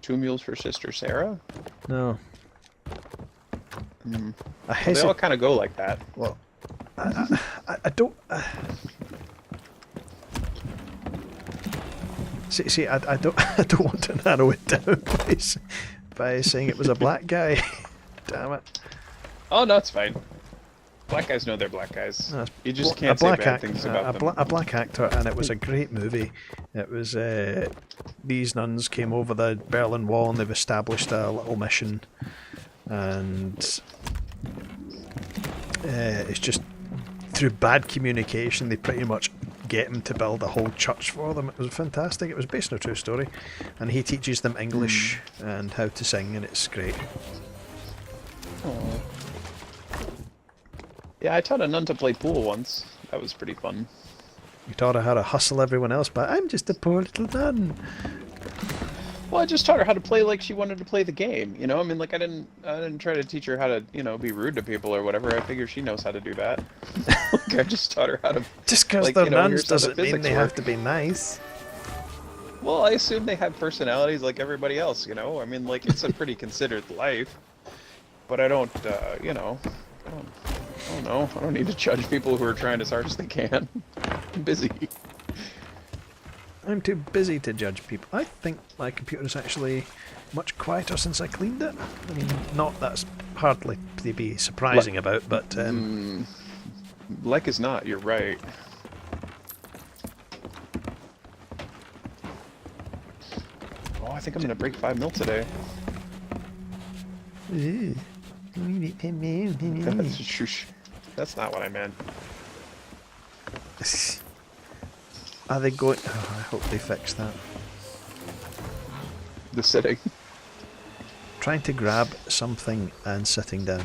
2 Mules for Sister Sarah? No. Well, they all kind of go like that. Well, I don't... See, I don't want to narrow it down by saying it was a black guy. Damn it. Oh, no, it's fine. Black guys know they're black guys. No, You just can't say bad things about them. A black actor, and it was a great movie. It was these nuns came over the Berlin Wall and they've established a little mission, and it's just through bad communication they pretty much get him to build a whole church for them. It was fantastic. It was based on a true story, and he teaches them English and how to sing, and it's great. Aww. Yeah, I taught a nun to play pool once. That was pretty fun. You taught her how to hustle everyone else, but I'm just a poor little nun. Well, I just taught her how to play like she wanted to play the game. You know, I mean, like I didn't try to teach her how to, you know, be rude to people or whatever. I figure she knows how to do that. Like, I just taught her how to. Just because like, they're you know, nuns here's how the doesn't mean physics they work. have to be nice. Well, I assume they have personalities like everybody else. You know, I mean, like it's a pretty considered life. But I don't, you know, I don't know. I don't need to judge people who are trying as hard as they can. I'm busy. I'm too busy to judge people. I think my computer is actually much quieter since I cleaned it. I mean, not that's hardly to be surprising about, but Like as not, you're right. Oh, I think I'm gonna break 5 mil today. That's not what I meant. Are they going? Oh, I hope they fix that. The sitting. Trying to grab something and sitting down.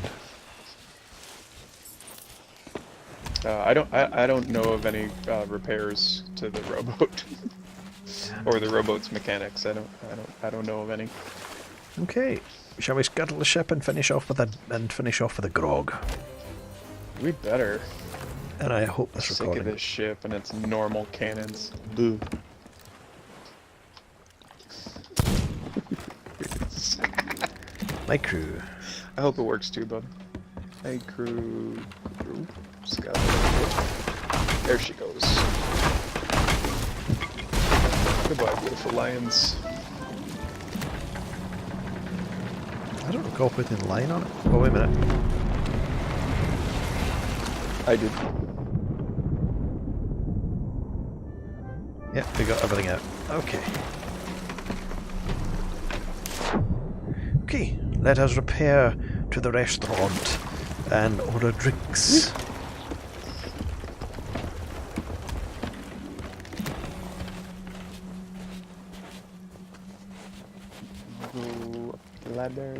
I don't know of any repairs to the rowboat or the rowboat's mechanics. I don't know of any. Okay, shall we scuttle the ship and finish off with a grog? We better. And I hope this Sick recording. of this ship and its normal cannons. Boo. My crew. I hope it works too, bud. Hey, crew. Scout. There she goes. Goodbye, beautiful lions. I don't recall putting a line on it. Oh, wait a minute. I did. Yep, we got everything out. Okay. Okay, let us repair to the restaurant and order drinks. Go up the ladder.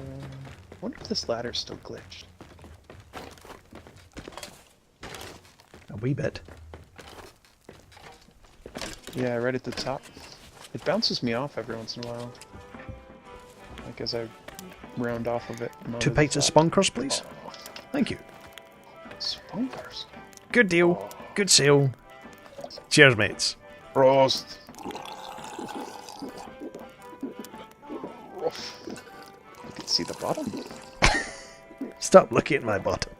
I wonder if this ladder's still glitched. A wee bit. Yeah, right at the top. It bounces me off every once in a while. Like as I round off of it. 2 pints of spunkers, please. Thank you. Spunkers. Good deal. Good sale. Cheers, mates. Roast. You can see the bottom. Stop looking at my bottom.